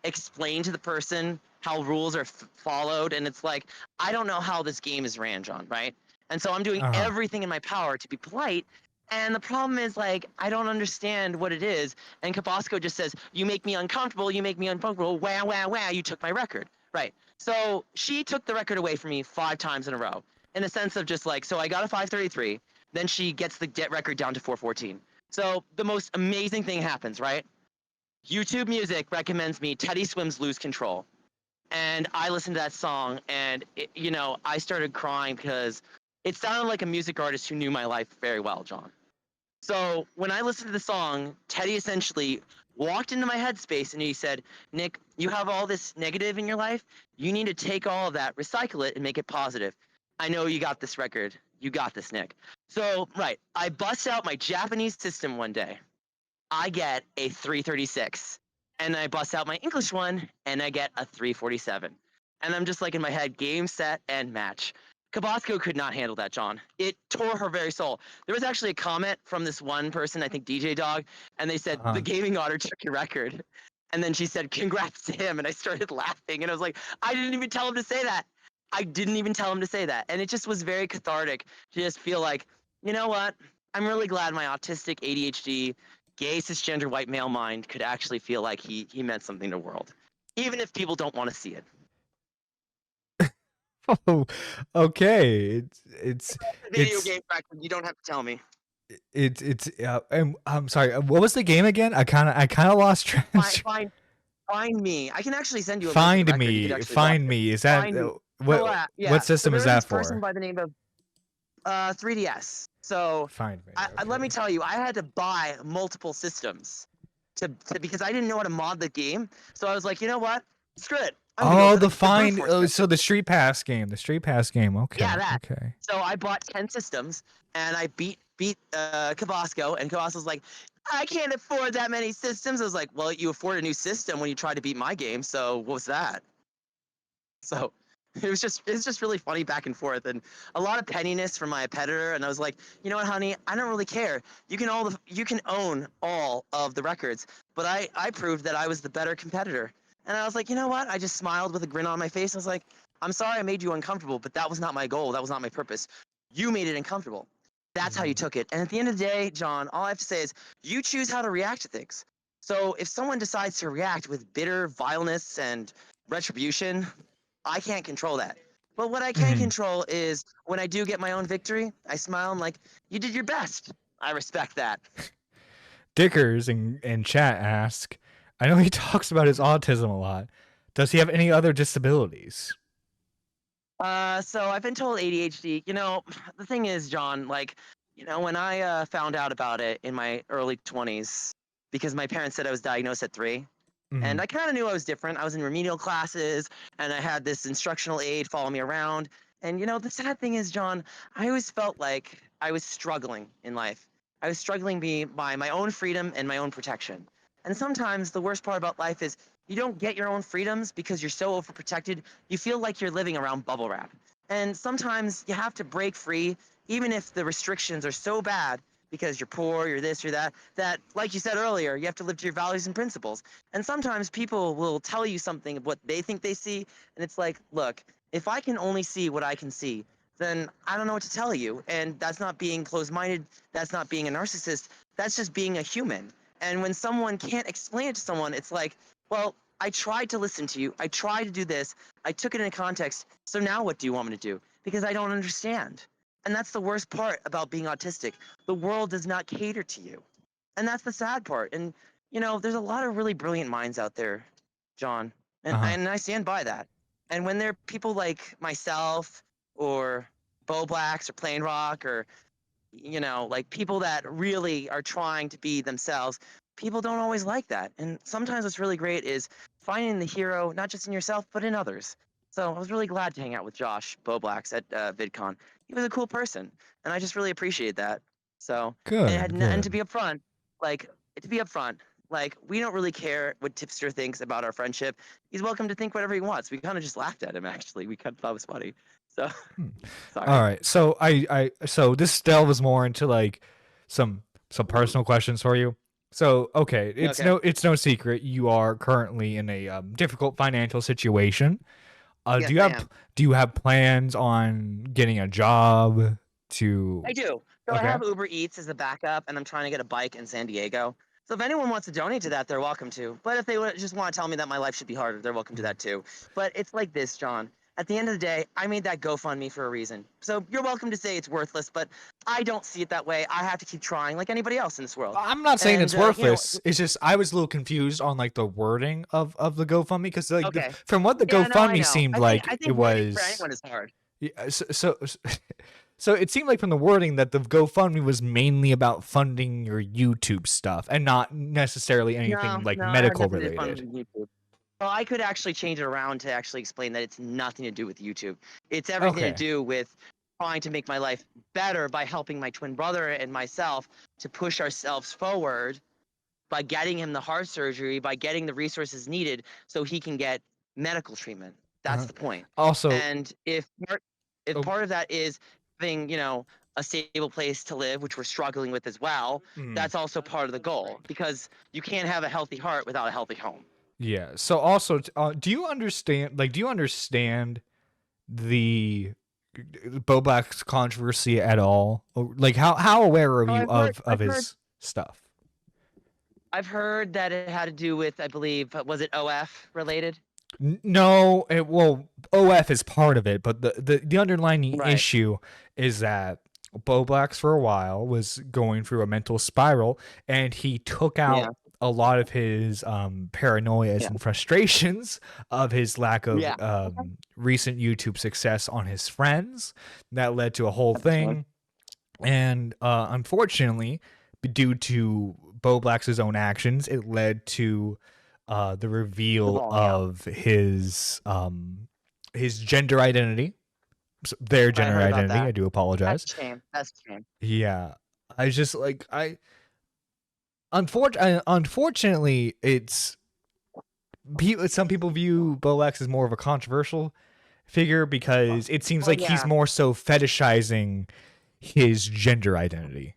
explain to the person how rules are followed, and it's like, I don't know how this game is ran, John, right? And so I'm doing everything in my power to be polite. And the problem is, I don't understand what it is. And Cabasco just says, "You make me uncomfortable. You make me uncomfortable. Wow, wow, wow. You took my record." Right. So she took the record away from me 5 times in a row in a sense of just so I got a 533. Then she gets the record down to 414. So the most amazing thing happens, right? YouTube Music recommends me Teddy Swims Lose Control. And I listened to that song and, I started crying because it sounded like a music artist who knew my life very well, John. So when I listened to the song, Teddy essentially walked into my headspace and he said, "Nick, you have all this negative in your life. You need to take all of that, recycle it, and make it positive. I know you got this record. You got this, Nick." So, right, I bust out my Japanese system one day. I get a 336. And I bust out my English one and I get a 347. And I'm just in my head, game, set, and match. Cabasco could not handle that, John. It tore her very soul. There was actually a comment from this one person, I think DJ Dog, and they said, "The gaming Otter took your record." And then she said, "Congrats to him." And I started laughing. And I was like, I didn't even tell him to say that. And it just was very cathartic to just feel like, you know what? I'm really glad my autistic ADHD, gay, cisgender, white male mind could actually feel like he meant something to the world. Even if people don't want to see it. Oh, okay. It's video game record. You don't have to tell me. I'm sorry. What was the game again? I kind of lost track. Find me. I can actually send you a Find me. Find me. Is that what system is that for? Person by the name of 3DS. So Find me. Let me tell you, I had to buy multiple systems to because I didn't know how to mod the game. So I was like, you know what? Screw it. So the Street Pass game. Okay. Yeah, that. Okay. So I bought 10 systems and I beat Cabasco, and Cabasco's like, "I can't afford that many systems." I was like, "Well, you afford a new system when you try to beat my game, so what was that?" So it was just really funny back and forth, and a lot of pettiness from my competitor. And I was like, "You know what, honey? I don't really care. You can own all of the records." But I proved that I was the better competitor. And I was like, you know what? I just smiled with a grin on my face. I was like, "I'm sorry I made you uncomfortable, but that was not my goal. That was not my purpose. You made it uncomfortable. That's how you took it." And at the end of the day, John, all I have to say is you choose how to react to things. So if someone decides to react with bitter vileness and retribution, I can't control that. But what I can control is when I do get my own victory, I smile. I'm like, "You did your best." I respect that. Dickers in chat ask, I know he talks about his autism a lot. Does he have any other disabilities? So I've been told ADHD. The thing is, John, When I found out about it in my early 20s, because my parents said I was diagnosed at 3, and I kind of knew I was different. I was in remedial classes, and I had this instructional aide follow me around. And the sad thing is, John, I always felt like I was struggling in life. I was struggling by my own freedom and my own protection. And sometimes the worst part about life is you don't get your own freedoms because you're so overprotected. You feel like you're living around bubble wrap. And sometimes you have to break free, even if the restrictions are so bad because you're poor, you're this, you're that, like you said earlier, you have to live to your values and principles. And sometimes people will tell you something of what they think they see, and it's like, look, if I can only see what I can see, then I don't know what to tell you. And that's not being closed-minded, that's not being a narcissist, that's just being a human. And when someone can't explain it to someone, it's like, well, I tried to listen to you, I tried to do this, I took it in context, so now what do you want me to do? Because I don't understand. And that's the worst part about being autistic. The world does not cater to you. And that's the sad part. And, there's a lot of really brilliant minds out there, John. And I stand by that. And when there are people like myself or Bo Blacks or Plain Rock or, like people that really are trying to be themselves, people don't always like that. And sometimes what's really great is finding the hero, not just in yourself, but in others. So I was really glad to hang out with Josh Bo Blacks at VidCon. He was a cool person, and I just really appreciate that. So Good. and to be upfront, like we don't really care what Tipster thinks about our friendship. He's welcome to think whatever he wants. We kind of just laughed at him. Actually, we kind of thought it was funny. So sorry. All right. So so this delves more into like some personal questions for you. So okay, it's no secret you are currently in a difficult financial situation. Yes, do you have plans on getting a job to? I do. So I have Uber Eats as a backup, and I'm trying to get a bike in San Diego. So if anyone wants to donate to that, they're welcome to. But if they just want to tell me that my life should be harder, they're welcome to that too. But it's like this, John. At the end of the day, I made that GoFundMe for a reason. So you're welcome to say it's worthless, but I don't see it that way. I have to keep trying like anybody else in this world. I'm not saying it's worthless. It's just I was a little confused on like the wording of the GoFundMe because like from what the GoFundMe seemed like it was. For anyone is hard. Yeah, so it seemed like from the wording that the GoFundMe was mainly about funding your YouTube stuff and not necessarily anything medical related. Well, I could actually change it around to actually explain that it's nothing to do with YouTube. It's everything to do with trying to make my life better by helping my twin brother and myself to push ourselves forward by getting him the heart surgery, by getting the resources needed so he can get medical treatment. That's the point. Also, and if part of that is having, a stable place to live, which we're struggling with as well, that's also part of the goal because you can't have a healthy heart without a healthy home. Yeah. So also, do you understand the Bo Black's controversy at all? Like, how aware are you of his stuff? I've heard that it had to do with, I believe, was it OF related? No, OF is part of it, but the underlying issue is that Bo Blacks for a while was going through a mental spiral, and he took out a lot of his paranoias and frustrations of his lack of recent YouTube success on his friends. That led to a whole thing. And unfortunately, due to Bo Black's own actions, it led to the reveal of his gender identity. Their gender identity. I do apologize. That's a shame. That's a shame. Yeah. I just like Unfortunately, some people view Bo Black as more of a controversial figure because it seems like he's more so fetishizing his gender identity.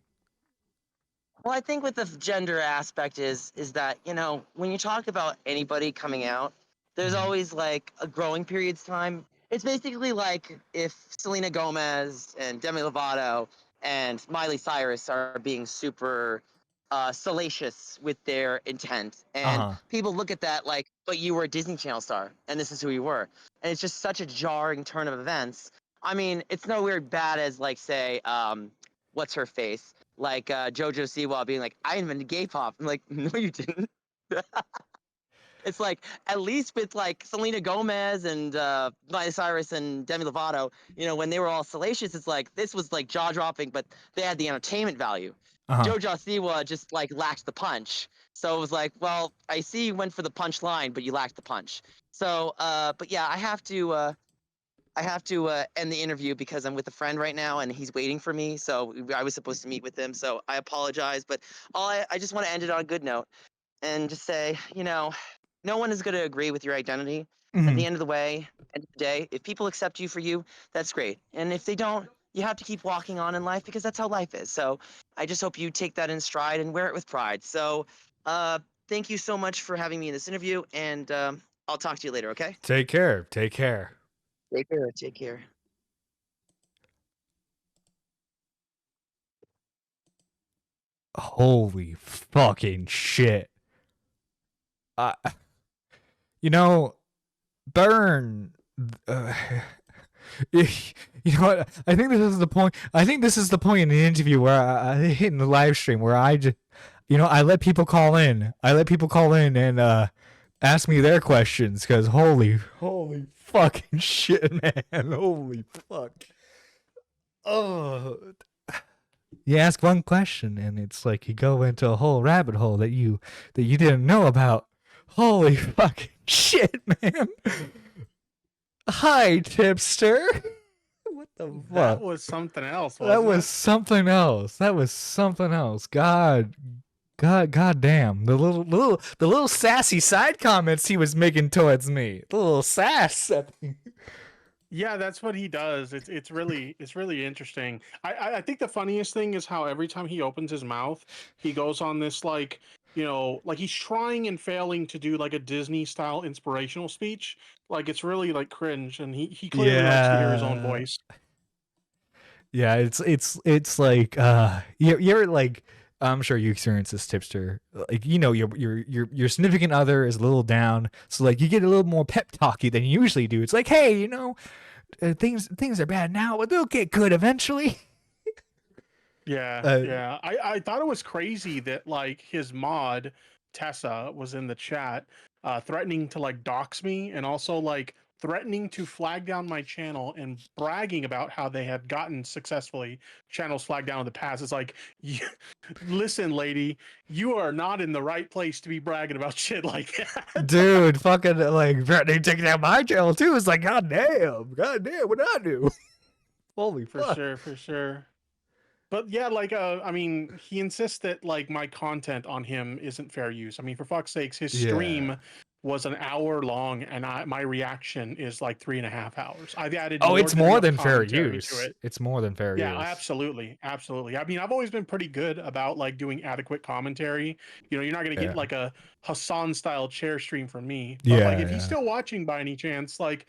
Well, I think with the gender aspect is that, when you talk about anybody coming out, there's always like a growing period's time. It's basically like if Selena Gomez and Demi Lovato and Miley Cyrus are being super salacious with their intent, and people look at that like, but you were a Disney Channel star and this is who you were, and it's just such a jarring turn of events. I mean, it's no weird bad as like, say, what's her face, like JoJo Siwa being like, I invented gay pop. I'm like, no you didn't. It's like, at least with like Selena Gomez and Miley Cyrus and Demi Lovato, when they were all salacious, it's like this was like jaw dropping, but they had the entertainment value. JoJo Siwa just like lacked the punch. So it was like, well, I see you went for the punch line, but you lacked the punch. So, but yeah, I have to end the interview because I'm with a friend right now and he's waiting for me. So I was supposed to meet with him. So I apologize, but I just want to end it on a good note and just say, no one is going to agree with your identity. At the end of the day, if people accept you for you, that's great. And if they don't, you have to keep walking on in life because that's how life is. So I just hope you take that in stride and wear it with pride. So thank you so much for having me in this interview, and I'll talk to you later, okay? Take care. Take care. Holy fucking shit. Burn. You know what? I think this is the point. I think this is the point in the interview where I hit in the live stream where I just, I let people call in. And ask me their questions because holy fucking shit, man. Holy fuck. Oh. You ask one question and it's like you go into a whole rabbit hole that you didn't know about. Holy fucking shit, man. Hi, Tipster. What the fuck? That was something else. That was something else. God damn. The little sassy side comments he was making towards me. The little sass. Yeah, that's what he does. It's really interesting. I think the funniest thing is how every time he opens his mouth, he goes on this like he's trying and failing to do like a Disney style inspirational speech. Like it's really like cringe, and he clearly likes to hear his own voice. Yeah, it's like you're like, I'm sure you experience this, Tipster. Like your significant other is a little down, so like you get a little more pep talky than you usually do. It's like, hey, things are bad now, but they'll get good eventually. Yeah. I thought it was crazy that like his mod Tessa was in the chat, threatening to like dox me and also like threatening to flag down my channel and bragging about how they had gotten successfully channels flagged down in the past. It's like, listen, lady, you are not in the right place to be bragging about shit like that. Dude, fucking like threatening to take down my channel too. It's like, god damn, what did I do? Holy fuck. For sure. But yeah, like, I mean, he insists that like my content on him isn't fair use. I mean, for fuck's sakes, his stream was an hour long, and my reaction is like 3.5 hours. I've added. It's more than fair use. It's more than fair use. Yeah, absolutely. I mean, I've always been pretty good about like doing adequate commentary. You're not gonna get like a Hassan style chair stream from me. But like, if he's still watching by any chance, like,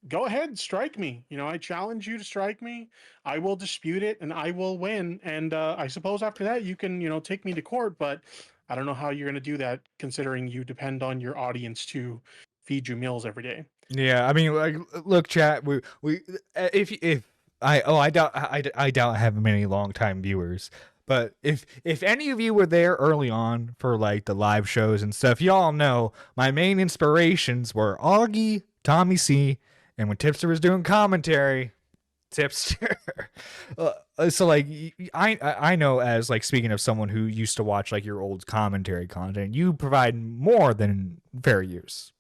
go ahead, strike me. I challenge you to strike me. I will dispute it and I will win. And I suppose after that you can, take me to court, but I don't know how you're going to do that considering you depend on your audience to feed you meals every day. Yeah, I mean, like, look, chat, we if I doubt I have many longtime viewers, but if any of you were there early on for like the live shows and stuff, y'all know my main inspirations were Augie, Tommy C, and when Tipster was doing commentary, Tipster. So like I know, as like, speaking of someone who used to watch like your old commentary content, you provide more than fair use.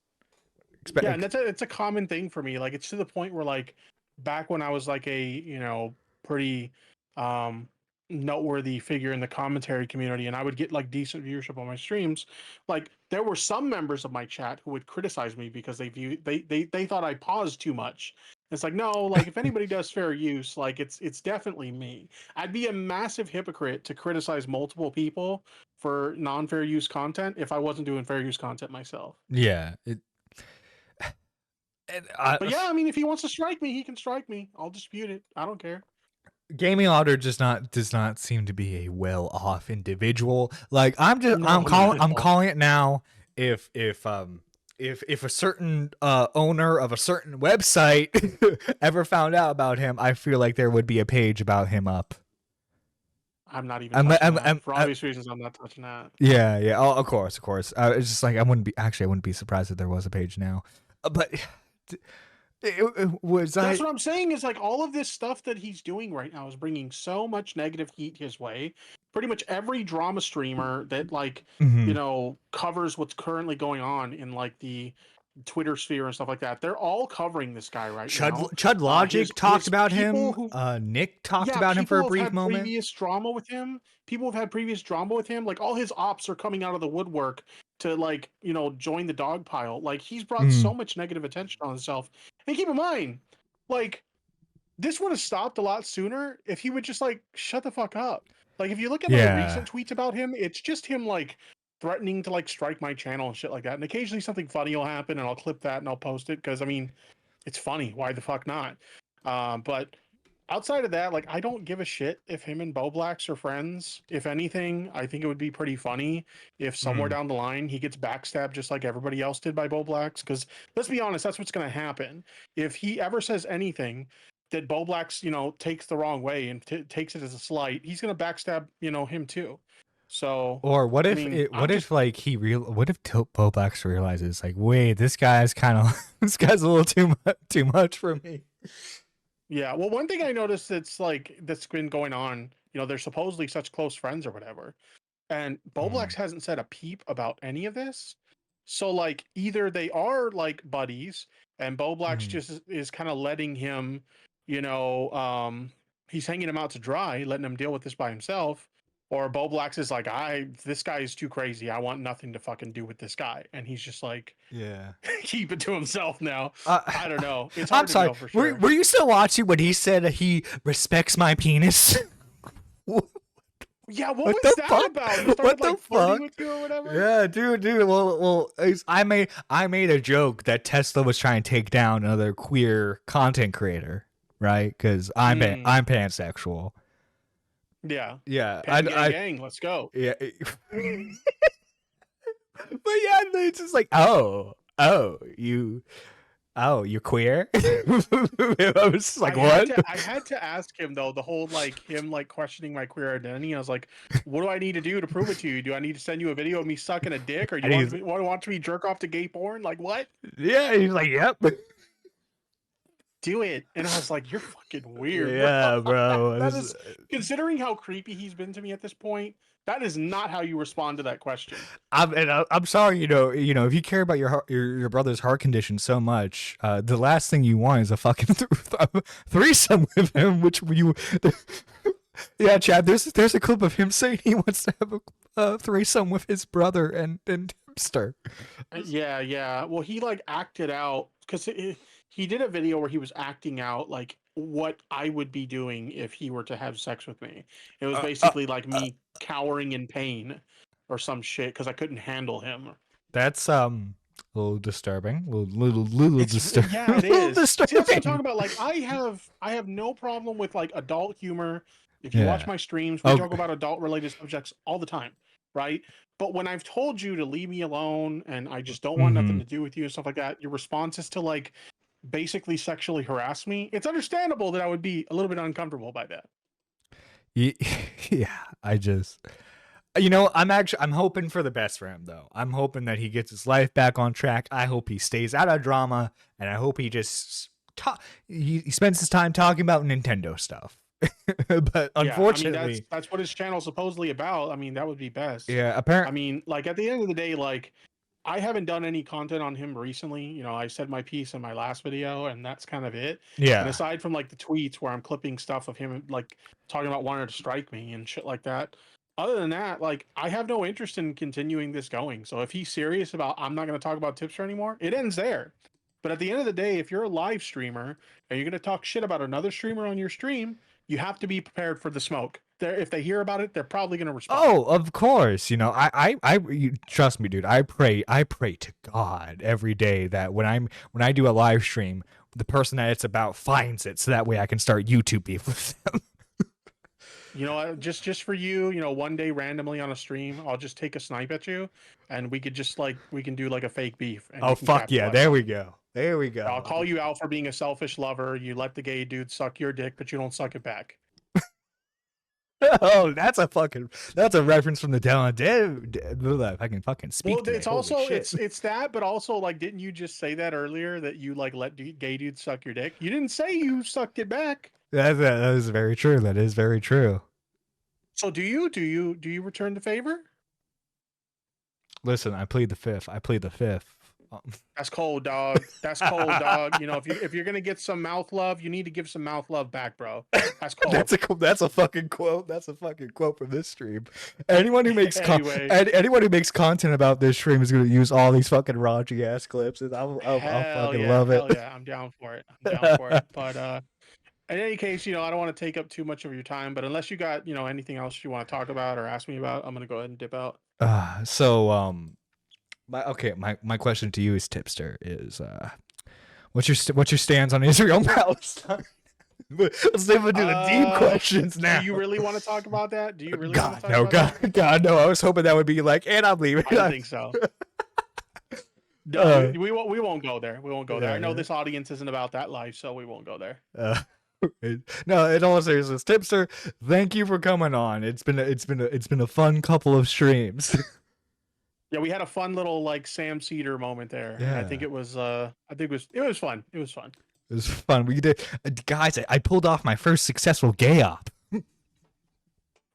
Yeah, and it's a common thing for me. Like, it's to the point where like back when I was like a pretty noteworthy figure in the commentary community, and I would get like decent viewership on my streams, like there were some members of my chat who would criticize me because they thought I paused too much. It's like, no, like if anybody does fair use, like it's definitely me. I'd be a massive hypocrite to criticize multiple people for non-fair use content if I wasn't doing fair use content myself. Yeah. But yeah, I mean, if he wants to strike me, he can strike me. I'll dispute it. I don't care. Gaming Otter does not seem to be a well-off individual. Like, I'm calling it now. If a certain owner of a certain website ever found out about him, I feel like there would be a page about him up. I'm not even touching that. For obvious reasons, I'm not touching that. Yeah, yeah. Oh, of course. It's just like I wouldn't be surprised if there was a page now. But that's what I'm saying is like all of this stuff that he's doing right now is bringing so much negative heat his way. Pretty much every drama streamer that like covers what's currently going on in like the Twitter sphere and stuff like that, they're all covering this guy right now. Chud Logic talked about him. Nick talked about him for a brief moment. Previous drama with him. People have had previous drama with him. Like all his ops are coming out of the woodwork to like join the dog pile. Like he's brought so much negative attention on himself. And keep in mind, like this would have stopped a lot sooner if he would just like shut the fuck up. Like if you look at my recent tweets about him, it's just him like threatening to like strike my channel and shit like that. And occasionally something funny will happen and I'll clip that and I'll post it because I mean it's funny. Why the fuck not? But outside of that, like I don't give a shit if him and Boblax are friends. If anything, I think it would be pretty funny if somewhere down the line he gets backstabbed just like everybody else did by Boblax. Because let's be honest, that's what's gonna happen. If he ever says anything that Boblax, takes the wrong way and takes it as a slight, he's gonna backstab, him too. So, or what if Boblax realizes like, wait, this guy's a little too much for me. Yeah, well, one thing I noticed that's been going on, they're supposedly such close friends or whatever, and Boblax hasn't said a peep about any of this. So like either they are like buddies and Boblax just is kind of letting him, he's hanging him out to dry, letting him deal with this by himself. Or Boblax is like, this guy is too crazy. I want nothing to fucking do with this guy. And he's just like, keep it to himself now. I don't know. It's hard to know for sure. Were you still watching when he said he respects my penis? Yeah, what was that about? He started, what the fuck? With you or whatever? Yeah, dude. Well, I made a joke that Tesla was trying to take down another queer content creator, right? Because I'm pansexual. Yeah. Gang, let's go. Yeah. But yeah, it's just like, you're queer? I was like, what? I had to ask him though, the whole him questioning my queer identity. I was like, what do I need to do to prove it to you? Do I need to send you a video of me sucking a dick, or do you want me jerk off to gay porn? Like what? Yeah, he's like, yep. Do it. And I was like, you're fucking weird. Yeah, bro. That is, considering how creepy he's been to me at this point, that is not how you respond to that question. I'm sorry, if you care about your brother's heart condition so much, the last thing you want is a fucking threesome with him, yeah, Chad, there's a clip of him saying he wants to have a threesome with his brother and Tipster. Yeah. Well, he acted out because he did a video where he was acting out what I would be doing if he were to have sex with me. It was basically me cowering in pain or some shit because I couldn't handle him. That's a little disturbing. Little disturbing. Yeah, it is. See, that's what I'm talking about. I have no problem with adult humor. If you watch my streams, we talk about adult related subjects all the time, right? But when I've told you to leave me alone and I just don't want nothing to do with you and stuff like that, your response is to basically sexually harass me. It's understandable that I would be a little bit uncomfortable by that. Yeah, I'm hoping for the best for him though. I'm hoping that he gets his life back on track. I hope he stays out of drama, and I hope he just he spends his time talking about Nintendo stuff. But unfortunately, that's what his channel's supposedly about. I mean, that would be best. Yeah, apparently. I mean, at the end of the day, I haven't done any content on him recently. I said my piece in my last video, and that's kind of it. Yeah. And aside from the tweets where I'm clipping stuff of him talking about wanting to strike me and shit like that, other than that, I have no interest in continuing this going. So if he's serious about I'm not going to talk about Tipster anymore, it ends there. But at the end of the day, if you're a live streamer and you're going to talk shit about another streamer on your stream, you have to be prepared for the smoke. If they hear about it, they're probably going to respond. Oh, of course. I trust me, dude. I pray to God every day that when I do a live stream, the person that it's about finds it, so that way I can start YouTube beef with them. Just for you, one day randomly on a stream, I'll just take a snipe at you, and we could just we can do a fake beef. And oh fuck yeah! There we go. I'll call you out for being a selfish lover. You let the gay dude suck your dick, but you don't suck it back. Oh, that's a reference from the Down and Dead. If I can fucking speak. Well, today. it's Holy also shit. it's that, but also like, didn't you just say that earlier that you like let gay dudes suck your dick? You didn't say you sucked it back. That is very true. That is very true. So do you return the favor? Listen, I plead the fifth. That's cold, dog. That's cold, dog. You know, if you're gonna get some mouth love, you need to give some mouth love back, bro. That's cold. That's a fucking quote. That's a fucking quote from this stream. Anyone who makes Anyway. anyone who makes content about this stream is gonna use all these fucking raunchy ass clips, and I'll fucking love it. Hell yeah, I'm down for it. But in any case, you know, I don't want to take up too much of your time, but unless you got, you know, anything else you want to talk about or ask me about, I'm gonna go ahead and dip out. My question to you is, Tipster, is what's your stance on Israel Palestine? Let's do the deep questions now. Do you really want to talk about that? Do you really God, want to talk about that? God, no. I was hoping that would be like, and I'm leaving. I don't think so. No, we won't go there. We won't go there. I know this audience isn't about that life, so we won't go there. No, in all seriousness, Tipster, thank you for coming on. It's been a fun couple of streams. Yeah, we had a fun little like Sam Cedar moment there. Yeah. I think it was fun. It was fun. It was fun. We did, guys. I pulled off my first successful gay op.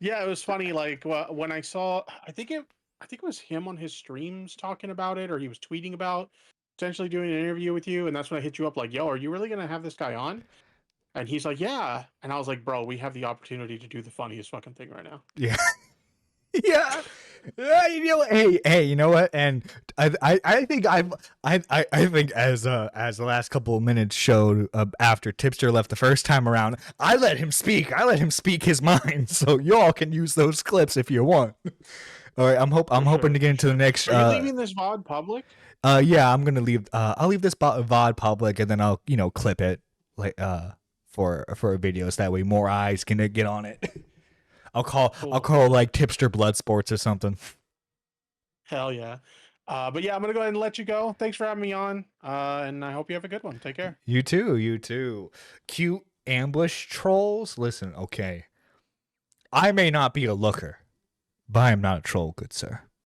Yeah, it was funny. Like when I saw, I think it was him on his streams talking about it, or he was tweeting about potentially doing an interview with you, and that's when I hit you up like, "Yo, are you really gonna have this guy on?" And he's like, "Yeah," and I was like, "Bro, we have the opportunity to do the funniest fucking thing right now." Yeah. Yeah. You know, hey, you know what? And I think as the last couple of minutes showed, after Tipster left the first time around, I let him speak. I let him speak his mind. So y'all can use those clips if you want. All right, I'm hoping to get into the next. Are you leaving this VOD public? Yeah, I'm gonna leave. I'll leave this VOD public, and then I'll clip it like for videos. That way, more eyes can get on it. I'll call like Tipster Blood Sports or something. Hell yeah. But yeah, I'm gonna go ahead and let you go. Thanks for having me on. And I hope you have a good one. Take care. You too. Cute ambush trolls. Listen, okay. I may not be a looker, but I am not a troll, good sir.